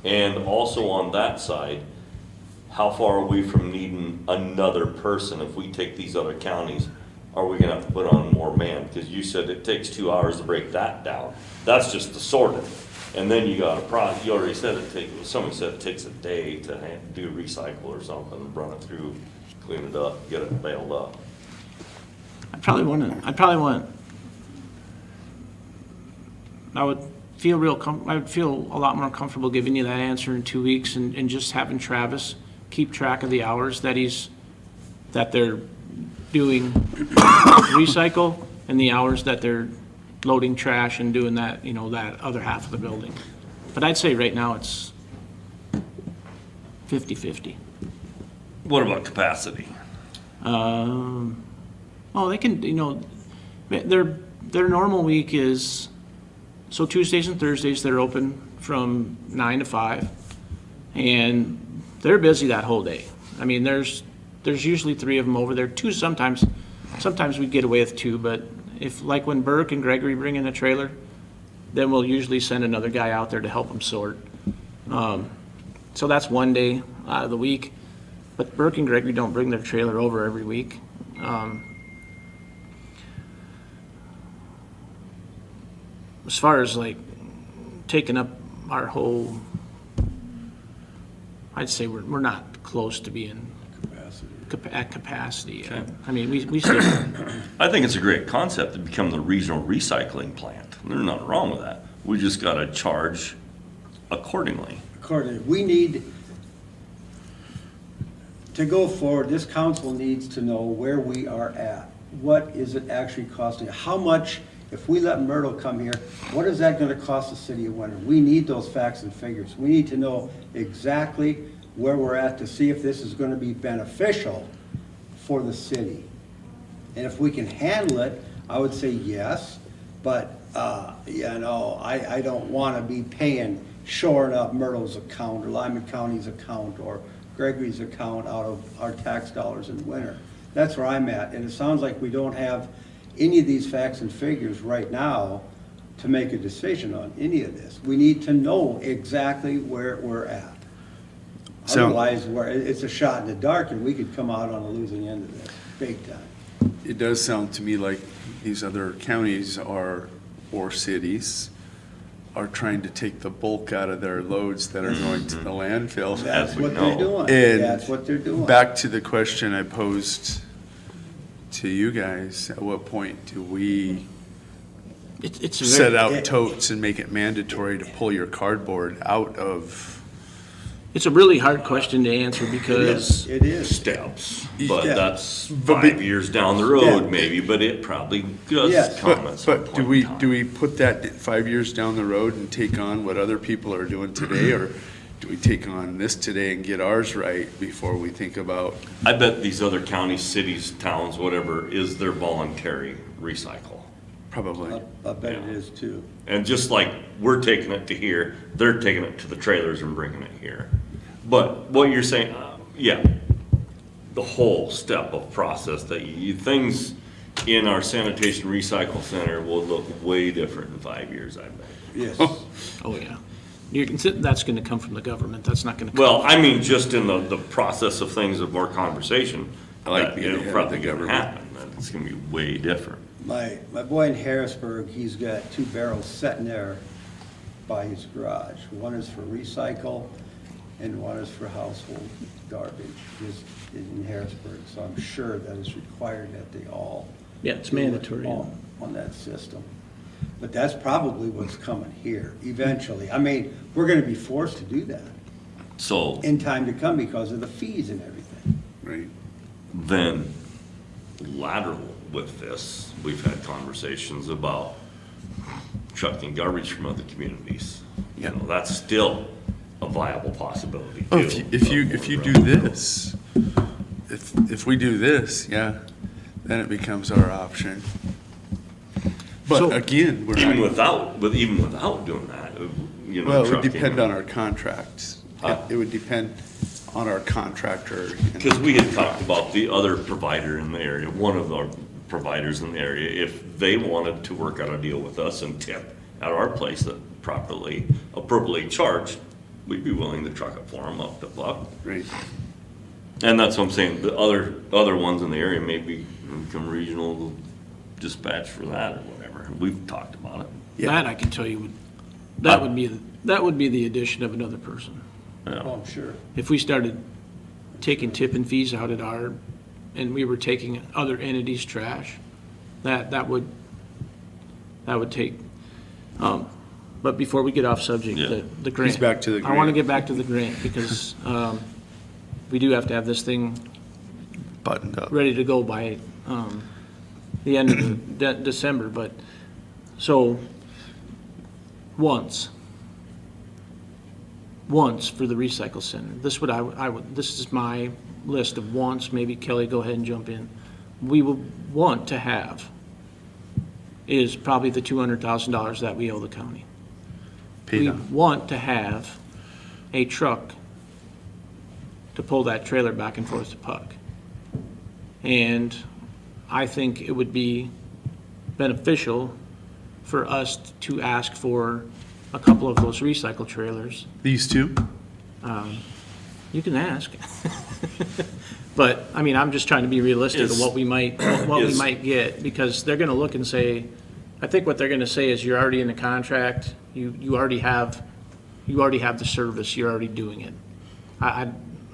S6: And also on that side, how far are we from needing another person? If we take these other counties, are we gonna have to put on more man? Because you said it takes 2 hours to break that down. That's just the sorting. And then you got you already said somebody said it takes a day to do recycle or something, run it through, clean it up, get it baled up.
S3: I would feel a lot more comfortable giving you that answer in 2 weeks and just having Travis keep track of the hours that they're doing recycle and the hours that they're loading trash and doing that, that other half of the building. But I'd say right now it's 50-50.
S6: What about capacity?
S3: They can, their normal week is, so Tuesdays and Thursdays, they're open from 9 to 5, and they're busy that whole day. I mean, there's usually 3 of them over there, 2 sometimes we get away with 2, but if, like when Burke and Gregory bring in a trailer, then we'll usually send another guy out there to help them sort. So that's one day out of the week, but Burke and Gregory don't bring their trailer over every week. As far as like taking up our whole, I'd say we're not close to being at capacity.
S6: Okay.
S3: I mean, we still,
S6: I think it's a great concept to become the regional recycling plant. There's nothing wrong with that. We just gotta charge accordingly.
S8: We need to go forward, this council needs to know where we are at. What is it actually costing? How much, if we let Myrtle come here, what is that gonna cost the city of Winter? We need those facts and figures. We need to know exactly where we're at to see if this is gonna be beneficial for the city. And if we can handle it, I would say yes, but, I don't wanna be paying, shoring up Myrtle's account or Lyman County's account or Gregory's account out of our tax dollars in Winter. That's where I'm at, and it sounds like we don't have any of these facts and figures right now to make a decision on any of this. We need to know exactly where we're at.
S7: So-
S8: Otherwise, it's a shot in the dark, and we could come out on the losing end of this, big time.
S7: It does sound to me like these other counties or cities are trying to take the bulk out of their loads that are going to the landfill.
S8: That's
S6: we
S8: what they're
S6: know.
S8: doing.
S7: And
S8: That's what they're doing.
S7: Back to the question I posed to you guys, at what point do we
S3: it's a
S7: set
S3: very,
S7: out totes and make it mandatory to pull your cardboard out of?
S3: it's a really hard question to answer because
S8: It is.
S6: Steps, but
S8: Yeah.
S6: that's
S7: But
S6: 5 years down the road
S8: Yeah.
S6: maybe, but it probably does
S8: Yes.
S6: come at some
S7: But
S6: point
S7: do
S6: in time.
S7: we put that 5 years down the road and take on what other people are doing today? Or do we take on this today and get ours right before we think about,
S6: I bet these other counties, cities, towns, whatever, is their voluntary recycle.
S7: probably.
S8: I bet it is too.
S6: And just like we're taking it to here, they're taking it to the trailers and bringing it here. But what you're saying, yeah, the whole step of process that things in our sanitation recycle center will look way different in 5 years, I bet.
S8: Yes.
S3: Oh, yeah. That's gonna come from the government, that's not gonna come.
S6: Well, I mean, just in the process of things of our conversation.
S7: I like
S6: that
S7: being
S6: it'll
S7: ahead of
S6: probably
S7: the
S6: gonna
S7: government.
S6: happen, that it's gonna be way different.
S8: My boy in Harrisburg, he's got 2 barrels sitting there by his garage. One is for recycle and one is for household garbage. Just in Harrisburg, so I'm sure that it's required that they all.
S3: Yeah, it's
S8: do it
S3: mandatory.
S8: On that system. But that's probably what's coming here eventually. I mean, we're gonna be forced to do that
S6: So
S8: in time to come because of the fees and everything.
S7: Right.
S6: then lateral with this, we've had conversations about trucking garbage from other communities. You know, that's still a viable possibility
S7: Oh,
S6: too.
S7: if you do this, if we do this, yeah, then it becomes our option.
S3: So-
S7: But again, we're
S6: Even
S7: not,
S6: even without doing that, you know,
S7: well, it would
S6: trucking.
S7: depend on our contracts. It would depend on our contractor.
S6: Because we had talked about the other provider in the area, one of our providers in the area, if they wanted to work out a deal with us and tip at our place that appropriately charged, we'd be willing to truck it for them up to buck.
S7: Right.
S6: And that's what I'm saying, the other ones in the area maybe become regional dispatch for that or whatever. We've talked about it.
S7: Yeah.
S3: That I can tell you that would be the addition of another person.
S6: Yeah.
S8: Oh, I'm sure.
S3: If we started taking tipping fees out at and we were taking other entities' trash, that would take, but before we get off subject,
S6: Yeah.
S3: the grant.
S7: He's back to the
S3: I want to
S7: grant.
S3: get back to the grant because, we do have to have this thing
S7: Buttoned up.
S3: ready to go by, the end of December, but, so, once for the recycle center. This this is my list of wants, maybe Kelly, go ahead and jump in. We will want to have is probably the $200,000 that we owe the county.
S7: Paid
S3: We
S7: on.
S3: want to have a truck to pull that trailer back and forth to Puck. And I think it would be beneficial for us to ask for a couple of those recycle trailers.
S7: These two?
S3: You can ask. But, I mean, I'm just trying to be realistic of what we might get, because they're gonna look and say, I think what they're gonna say is, you're already in the contract, you already have the service, you're already doing it. I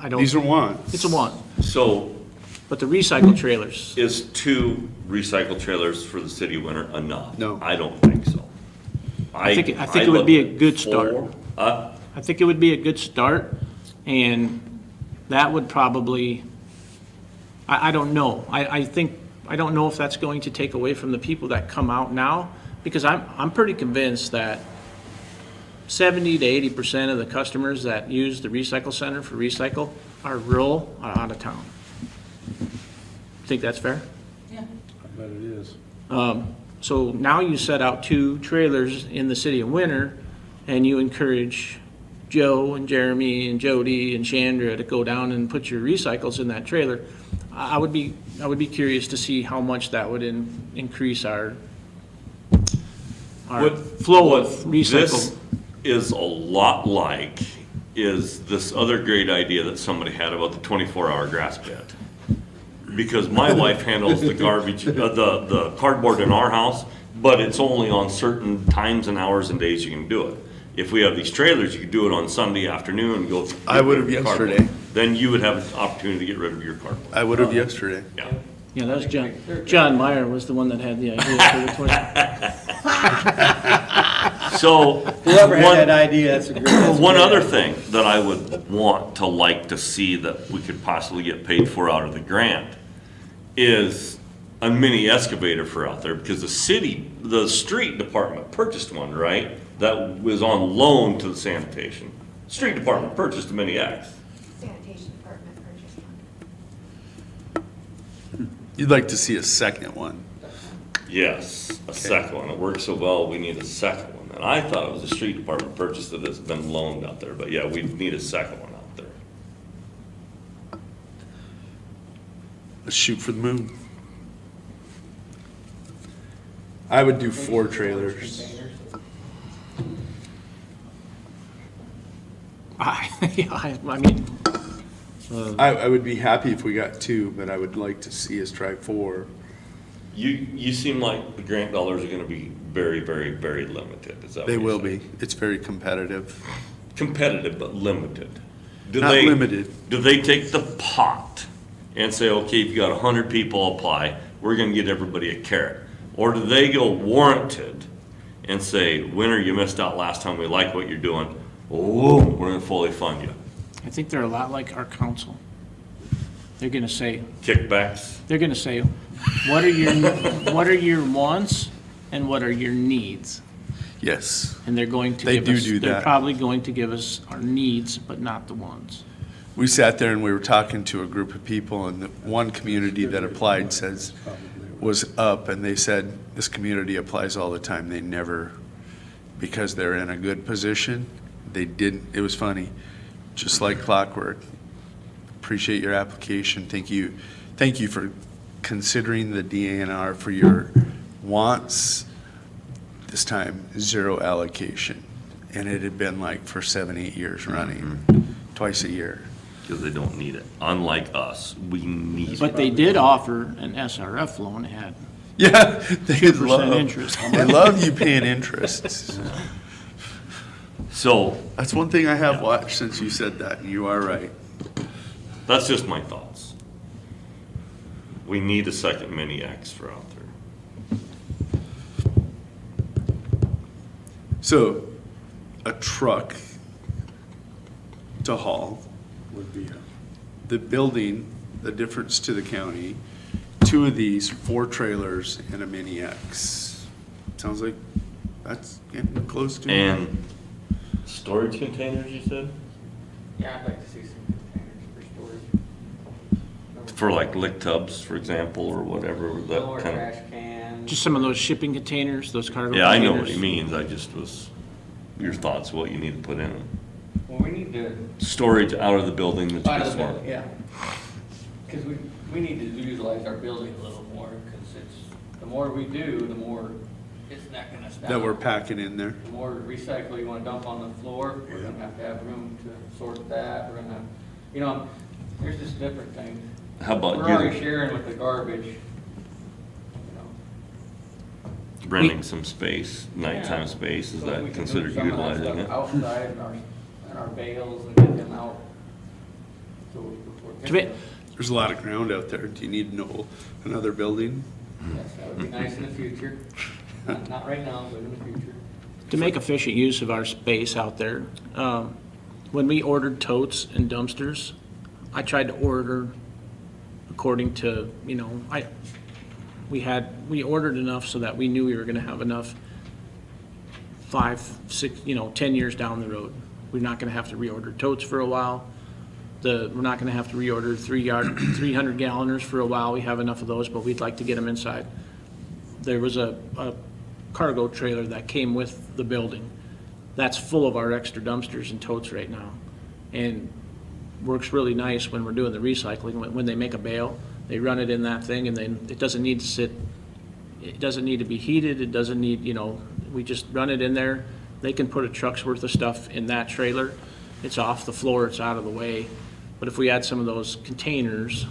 S3: don't.
S7: These are wants.
S3: It's a want,
S6: So
S3: but the recycle trailers,
S6: is 2 recycle trailers for the city winter enough?
S7: No.
S6: I don't think so.
S3: I think it would be a good start.
S6: Huh?
S3: I think it would be a good start, and that would probably, I don't know. I don't know if that's going to take away from the people that come out now, because I'm pretty convinced that 70 to 80% of the customers that use the recycle center for recycle are rural, are out of town. Think that's fair?
S8: I bet it is.
S3: So now you set out 2 trailers in the city of Winter, and you encourage Joe and Jeremy and Jody and Chandra to go down and put your recycles in that trailer. I would be curious to see how much that would increase our flow of recycle.
S6: This is a lot like, is this other great idea that somebody had about the 24-hour grass pit. Because my wife handles the garbage, the cardboard in our house, but it's only on certain times and hours and days you can do it. If we have these trailers, you could do it on Sunday afternoon and go.
S7: I would have
S6: get rid of the
S7: yesterday.
S6: cardboard. Then you would have an opportunity to get rid of your cardboard.
S7: I would have yesterday.
S6: Yeah.
S3: Yeah, that was John Meyer was the one that had the idea for the 20.
S6: So.
S8: Whoever had
S6: one-
S8: that idea, that's a great.
S6: One other thing that I would want to like to see that we could possibly get paid for out of the grant is a mini excavator for out there, because the street department purchased one, right? That was on loan to the sanitation. Street department purchased a mini X.
S5: Sanitation department purchased one.
S7: You'd like to see a second one.
S6: Yes, a second one. It worked so well, we need a second one. And I thought it was a street department purchase that has been loaned out there, but yeah, we need a second one out there.
S7: Let's shoot for the moon. I would do 4 trailers.
S3: I mean,
S7: I would be happy if we got 2, but I would like to see us try 4.
S6: You seem like the grant dollars are gonna be very, very, very limited, is that what
S7: They
S6: you're
S7: will
S6: saying?
S7: be. It's very competitive.
S6: Competitive, but limited. Do
S7: Not
S6: they-
S7: limited.
S6: Do they take the pot and say, okay, if you got 100 people apply, we're gonna get everybody a carrot? Or do they go warranted and say, winner, you missed out last time, we like what you're doing, oh, we're gonna fully fund you?
S3: I think they're a lot like our council. They're gonna say,
S6: Kickbacks?
S3: what are your wants and what are your needs?
S7: Yes.
S3: And they're going to
S7: They
S3: give us,
S7: do
S3: they're
S7: that.
S3: probably going to give us our needs, but not the wants.
S7: We sat there and we were talking to a group of people, and the one community that applied was up, and they said, this community applies all the time. They never, because they're in a good position, they didn't, it was funny, just like clockwork. Appreciate your application. Thank you for considering the DANR for your wants. This time, 0 allocation. And it had been like for 7-8 years running, twice a year.
S6: Because they don't need it. Unlike us, we need it.
S3: But they did offer an SRF loan at
S7: Yeah, they
S3: 2% interest.
S7: They love you paying interest.
S6: So,
S7: That's one thing I have watched since you said that, and you are right.
S6: that's just my thoughts. We need a second mini extra out there.
S7: So, a truck to haul,
S8: Would be,
S7: the building, the difference to the county, 2 of these, 4 trailers, and a mini X. Sounds like that's getting close to.
S6: And storage containers, you said?
S1: Yeah, I'd like to see some containers for storage.
S6: For like lick tubs, for example, or whatever, that
S1: Lower
S6: kind
S1: trash
S6: of.
S1: cans.
S3: Just some of those shipping containers, those cargo
S6: Yeah, I
S3: containers.
S6: know what he means, I just was, your thoughts, what you need to put in them.
S1: Well, we need to,
S6: Storage out of the building that's
S1: out of the
S6: smart.
S1: building, yeah. Because we need to utilize our building a little more, because the more we do, the more it's necking us down.
S7: That we're packing in there.
S1: The more recycle you want to dump on the floor, we're gonna have to have room to sort that, we're gonna, you know, there's just different things.
S6: How about
S1: We're already
S6: you
S1: sharing with the garbage, you know.
S6: renting some space, nighttime
S1: Yeah.
S6: space, is
S1: So we
S6: that
S1: can
S6: considered
S1: move some of that
S6: utilizing
S1: stuff
S6: it?
S1: outside in our bales and get them out. So we're
S3: To be-
S7: There's a lot of ground out there. Do you need another building?
S1: Yes, that would be nice in the future. Not right now, but in the future.
S3: To make efficient use of our space out there, when we ordered totes and dumpsters, I tried to order according to, you know, we ordered enough so that we knew we were gonna have enough 5, 6, 10 years down the road. We're not gonna have to reorder totes for a while. We're not gonna have to reorder 300 galloners for a while. We have enough of those, but we'd like to get them inside. There was a cargo trailer that came with the building. That's full of our extra dumpsters and totes right now. And works really nice when we're doing the recycling. When they make a bale, they run it in that thing, and then it doesn't need to sit, it doesn't need to be heated, it doesn't need, we just run it in there. They can put a truck's worth of stuff in that trailer. It's off the floor, it's out of the way. But if we had some of those containers,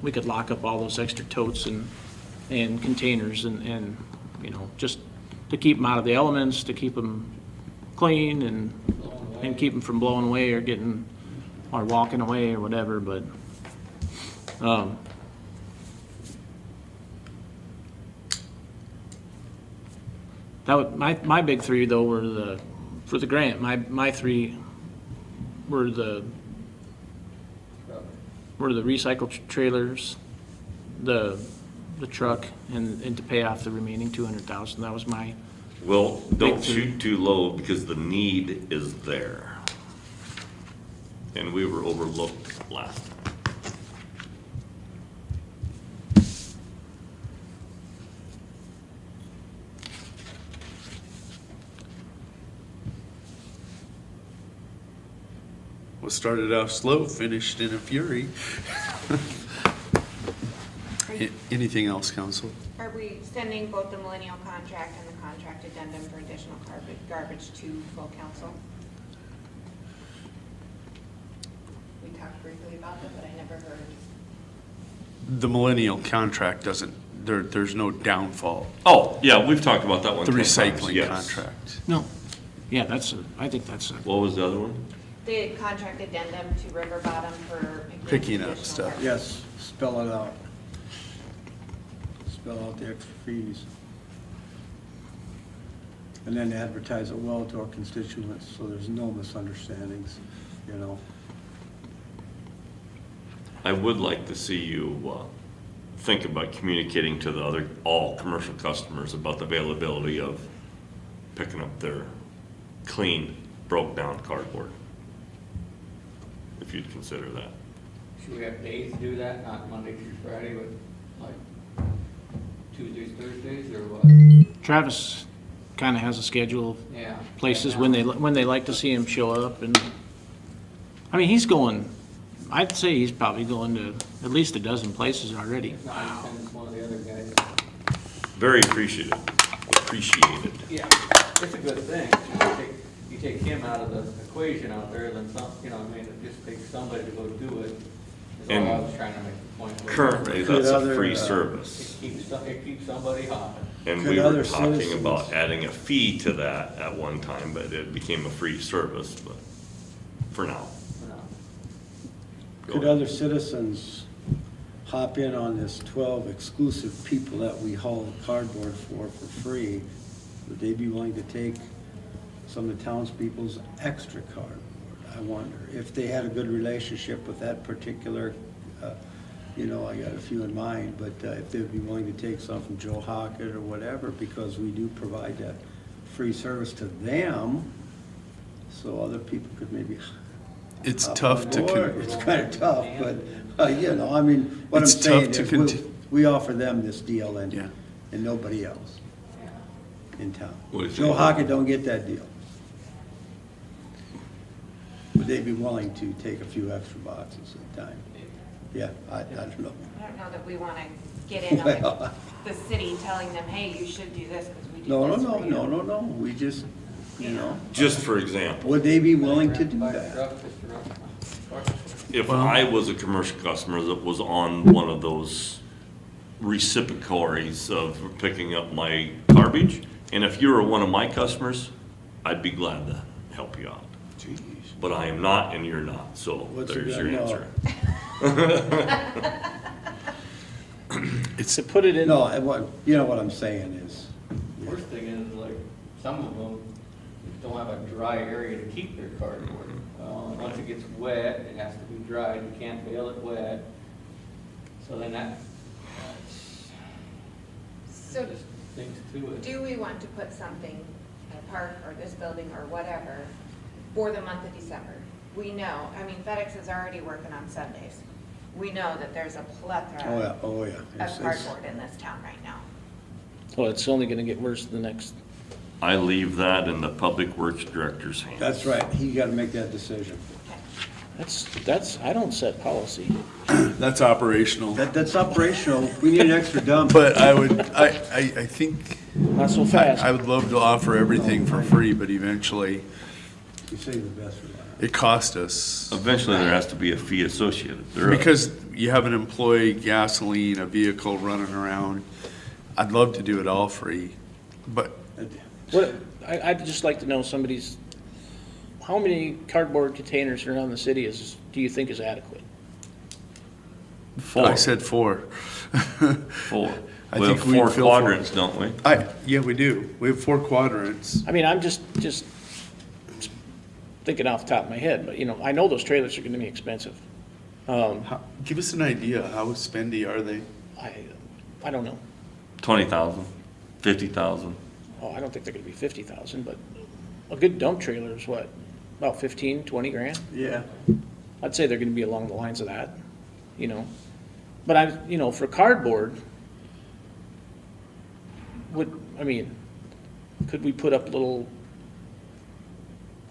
S3: we could lock up all those extra totes and containers and, just to keep them out of the elements, to keep them clean and keep them from blowing away or walking away or whatever, but, that would, my big 3 though were for the grant, my 3 were the recycle trailers, the truck, and to pay off the remaining 200,000. That was my,
S6: Well, don't
S3: Big three.
S6: shoot too low because the need is there. and we were overlooked last time.
S7: What started off slow, finished in a fury. Anything else, council?
S5: Are we sending both the millennial contract and the contract addendum for additional garbage to full council? We talked briefly about that, but I never heard.
S7: The millennial contract doesn't, there's no downfall.
S6: Oh, yeah, we've talked about that one.
S7: The
S6: 10 times,
S7: recycling
S6: yes.
S7: contract.
S3: No. Yeah, I think that's
S6: What was the other one?
S5: The contract addendum to River Bottom for
S7: Picking up
S5: additional
S7: stuff.
S5: garbage.
S8: Yes, spell it out. Spell out the extra fees. And then advertise it well to our constituents, so there's no misunderstandings, you know?
S6: I would like to see you think about communicating to the all commercial customers about the availability of picking up their clean, broke-down cardboard. If you'd consider that.
S1: Should we have days to do that, not Monday through Friday, but like Tuesdays, Thursdays, or what?
S3: Travis kind of has a schedule of
S1: Yeah.
S3: places when they like to see him show up, and, I mean, he's going, I'd say he's probably going to at least a dozen places already.
S1: If not, he sends one of the other guys.
S6: Very appreciated. Appreciated.
S1: Yeah, it's a good thing. You take him out of the equation out there, then some, you know, I mean, it just takes somebody to go do it. Is all I was trying to make the point. with.
S6: Currently,
S8: Could
S6: that's a
S8: other,
S6: free
S8: uh,
S6: service.
S1: It keeps somebody hopping.
S6: And
S8: Could
S6: we were
S8: other
S6: talking
S8: citizens-
S6: about adding a fee to that at one time, but it became a free service, but for now.
S1: You know.
S6: go
S8: Could
S6: ahead.
S8: other citizens hop in on this 12 exclusive people that we haul cardboard for free? Would they be willing to take some of the townspeople's extra cardboard? I wonder if they had a good relationship with that particular, you know, I got a few in mind, but if they'd be willing to take some from Joe Hockett or whatever, because we do provide that free service to them, so other people could maybe
S7: It's
S8: hop
S7: tough
S8: on
S7: to,
S8: board. It's kind of tough, but, you know, I mean, what I'm
S7: It's tough
S8: saying
S7: to
S8: is,
S7: conti-
S8: we offer them this deal
S7: Yeah.
S8: and nobody else
S1: Yeah.
S8: in town.
S6: What do you
S8: Joe
S6: think?
S8: Hockett don't get that deal. Would they be willing to take a few extra boxes at a time? Yeah, I don't know.
S5: I don't know that we want to get in on
S8: Well,
S5: the city telling them, hey, you should do this because we do
S8: no,
S5: this for you.
S8: no, we just, you know,
S6: Just for example,
S8: would they be willing to do
S1: Buy a
S8: that?
S1: truck just to run.
S6: if I was a commercial customer that was on one of those reciprocatories of picking up my garbage, and if you were one of my customers, I'd be glad to help you out.
S7: Jeez.
S6: But I am not and you're not, so
S8: What's it
S6: there's your
S8: gonna-
S6: answer.
S3: It's to put it in.
S8: No, you know what I'm saying is,
S1: Worst thing is, like, some of them don't have a dry area to keep their cardboard. And once it gets wet, it has to be dried, you can't bale it wet. So then that's
S5: So
S1: just things to it.
S5: do we want to put something in a park or this building or whatever for the month of December? We know, I mean, FedEx is already working on Sundays. We know that there's a plethora
S8: oh yeah.
S5: of cardboard in this town right now.
S3: Well, it's only gonna get worse the next,
S6: I leave that in the Public Works Director's hands.
S8: That's right, he gotta make that decision.
S3: that's, I don't set policy.
S7: That's operational.
S8: That's operational, we need an extra dump.
S7: But I think,
S3: Not so fast.
S7: I would love to offer everything for free, but eventually
S8: You save the best for last.
S7: it cost us.
S6: Eventually, there has to be a fee associated. There is.
S7: Because you have an employee, gasoline, a vehicle running around. I'd love to do it all free, but
S3: What, I'd just like to know how many cardboard containers around the city do you think is adequate?
S6: Four.
S7: I said 4.
S6: Four.
S7: I
S6: We have
S7: think we'd
S6: four
S7: fill
S6: quadrants, don't we?
S7: Yeah, we do. We have 4 quadrants.
S3: I mean, I'm just thinking off the top of my head, but, you know, I know those trailers are gonna be expensive.
S7: Give us an idea, how spendy are they?
S3: I don't know.
S6: 20,000, 50,000.
S3: Oh, I don't think they're gonna be 50,000, but a good dump trailer is what, about 15, 20 grand?
S8: Yeah,
S3: I'd say they're gonna be along the lines of that, you know. But for cardboard, could we put up little,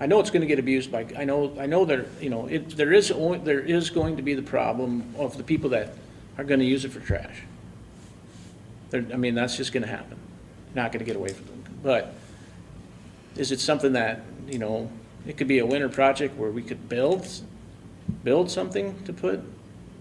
S3: I know it's gonna get abused by, I know there, there is going to be the problem of the people that are gonna use it for trash. That's just gonna happen. Not gonna get away from them. But is it something that, it could be a winter project where we could build something to put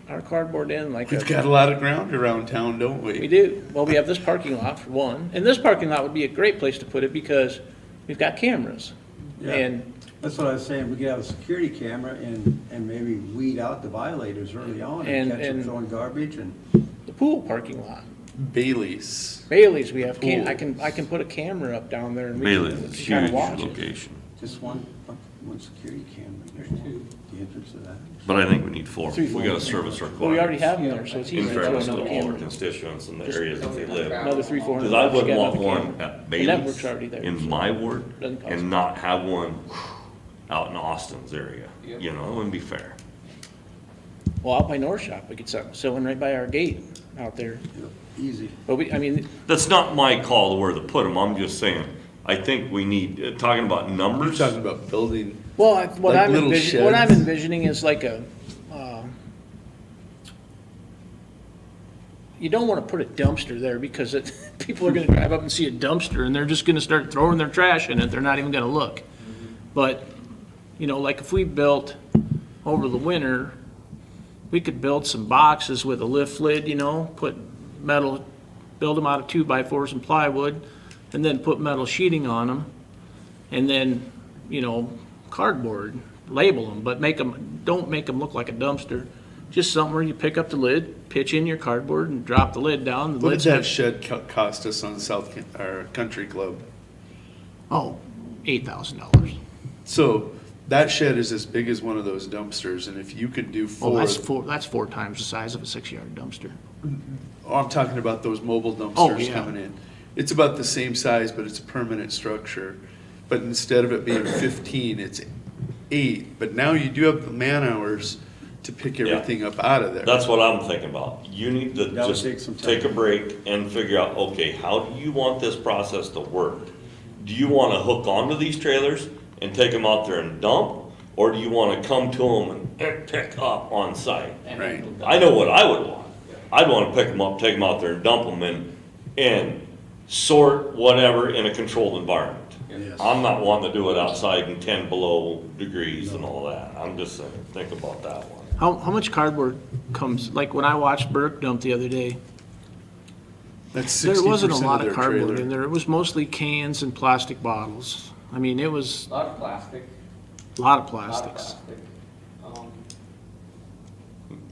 S3: our cardboard in, like
S2: We've got a lot of ground around town, don't
S3: we
S2: we?
S3: do. Well, we have this parking lot for one, and this parking lot would be a great place to put it because we've got cameras.
S8: Yeah.
S3: And
S8: That's what I was saying, we could have a security camera and maybe weed out the violators early on and catch them
S3: And-
S8: throwing garbage and.
S3: the pool parking lot.
S2: Bailey's.
S3: Bailey's, we have,
S2: Pool.
S3: I can put a camera up down there and we
S6: Bailey's,
S3: can
S6: it's
S3: kind
S6: huge
S3: of watch it.
S6: location.
S8: Just one security camera.
S1: There's two.
S8: The entrance to that.
S6: But I think we need 4.
S3: Three,
S6: We
S3: four.
S6: gotta service our
S3: Well, we already
S6: clients.
S3: have them there, so it's
S6: In
S3: easy to throw
S6: fairness to
S3: another
S6: all our
S3: camera.
S6: constituents and the areas that they live.
S3: Another 300-400.
S6: Because I wouldn't
S3: bucks,
S6: want
S3: you got another
S6: one
S3: camera.
S6: at
S3: The network's
S6: Bailey's
S3: already there.
S6: in my ward
S3: Doesn't cost
S6: and not have one out in Austin's area.
S1: Yep.
S6: You know, it wouldn't be fair.
S3: Well, out by North Shop, we could sell one right by our gate out there.
S8: Yep, easy.
S3: But
S6: That's not my call to where to put them. I'm just saying, I think we need, talking about
S2: We're
S6: numbers.
S2: talking about building,
S3: well,
S2: Like little
S3: what I'm
S2: sheds.
S3: envisioning is like you don't want to put a dumpster there because people are going to drive up and see a dumpster and they're just going to start throwing their trash in it. They're not even going to look. But, like if we built over the winter, we could build some boxes with a lift lid, put metal, build them out of 2x4s and plywood, and then put metal sheeting on them, and then, cardboard, label them, but don't make them look like a dumpster. Just something where you pick up the lid, pitch in your cardboard, and drop the lid down. The
S2: what did
S3: lid's
S2: that
S3: have-
S2: shed cost us on our country club?
S3: Oh, $8,000.
S2: So that shed is as big as one of those dumpsters, and if you could do
S3: Well,
S2: four.
S3: that's 4 times the size of a 6-yard dumpster.
S2: Oh, I'm talking about those mobile
S3: Oh,
S2: dumpsters
S3: yeah.
S2: coming in. It's about the same size, but it's a permanent structure. But instead of it being 15, it's 8. But now you do have the man hours to pick everything up out of there.
S6: That's what I'm thinking about. You need to
S8: That would
S6: just
S8: take some time.
S6: take a break and figure out, okay, how do you want this process to work? Do you wanna hook onto these trailers and take them out there and dump? Or do you wanna come to them and pick up on site?
S2: Right.
S6: I know what I would want. I'd wanna pick them up, take them out there and dump them and sort whatever in a controlled environment.
S8: Yes.
S6: I'm not wanting to do it outside in 10 below degrees and all that. I'm just saying, think about that one.
S3: How much cardboard comes, like when I watched Burke dump the other day,
S2: That's
S3: there
S2: 60%
S3: wasn't a lot
S2: their
S3: of cardboard
S2: trailer.
S3: in there. It was mostly cans and plastic bottles. It was
S1: A lot of plastic.
S3: a lot of
S1: A lot of
S3: plastics.
S1: plastic.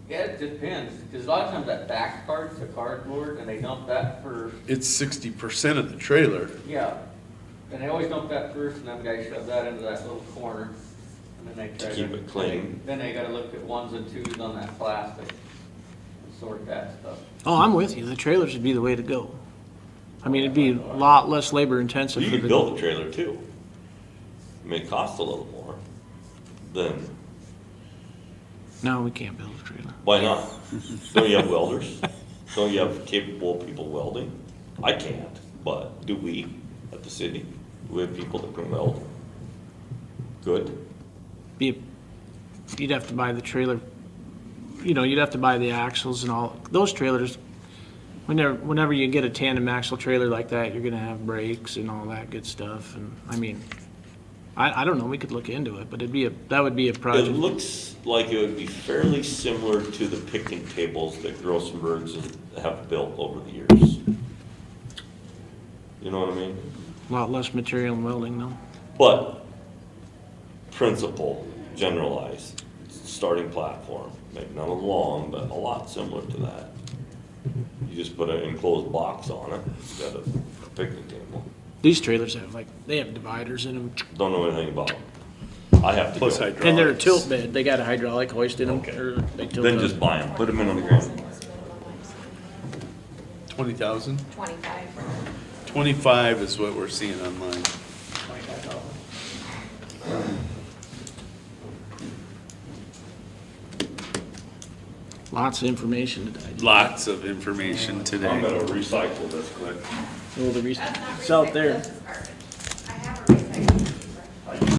S1: Yeah, it depends, because a lot of times that back part's the cardboard, and they dump that first.
S2: It's 60% of the trailer.
S1: Yeah, and they always dump that first, and then guys shove that into that little corner, and then they try to.
S6: keep it clean.
S1: Then they gotta look at 1s and 2s on that plastic, and sort that stuff.
S3: Oh, I'm with you. The trailers would be the way to go. It'd be a lot less labor intensive.
S6: You
S3: for
S6: could
S3: the-
S6: build a trailer too. It may cost a little more, then
S3: No, we can't build a trailer.
S6: why not? Don't you have welders? Don't you have capable people welding? I can't, but do we at the city? Do we have people that can weld? Good.
S3: You'd have to buy the trailer, you'd have to buy the axles and all. Those trailers, whenever you get a tandem axle trailer like that, you're gonna have brakes and all that good stuff. And I don't know, we could look into it, but that would be a
S6: It
S3: project.
S6: looks like it would be fairly similar to the picnic tables that Grossenberg's have built over the years. You know what I mean?
S3: A lot less material and welding though.
S6: But principle, generalized, starting platform, maybe not as long, but a lot similar to that. You just put an enclosed box on it instead of a picnic table.
S3: These trailers they have dividers in them.
S6: Don't know anything about them. I have to
S2: Plus
S6: go.
S2: hydraulics.
S3: And they're a tilt bed. They got a hydraulic hoist in them.
S6: Okay.
S3: Or they tilt
S6: Then
S3: up.
S6: just buy them, put them in on the ground.
S2: 20,000?
S5: 25.
S2: 25 is what we're seeing online.
S3: Lots of information to digest.
S7: Lots of information today.
S6: I'm gonna recycle this quick.
S3: It's out there.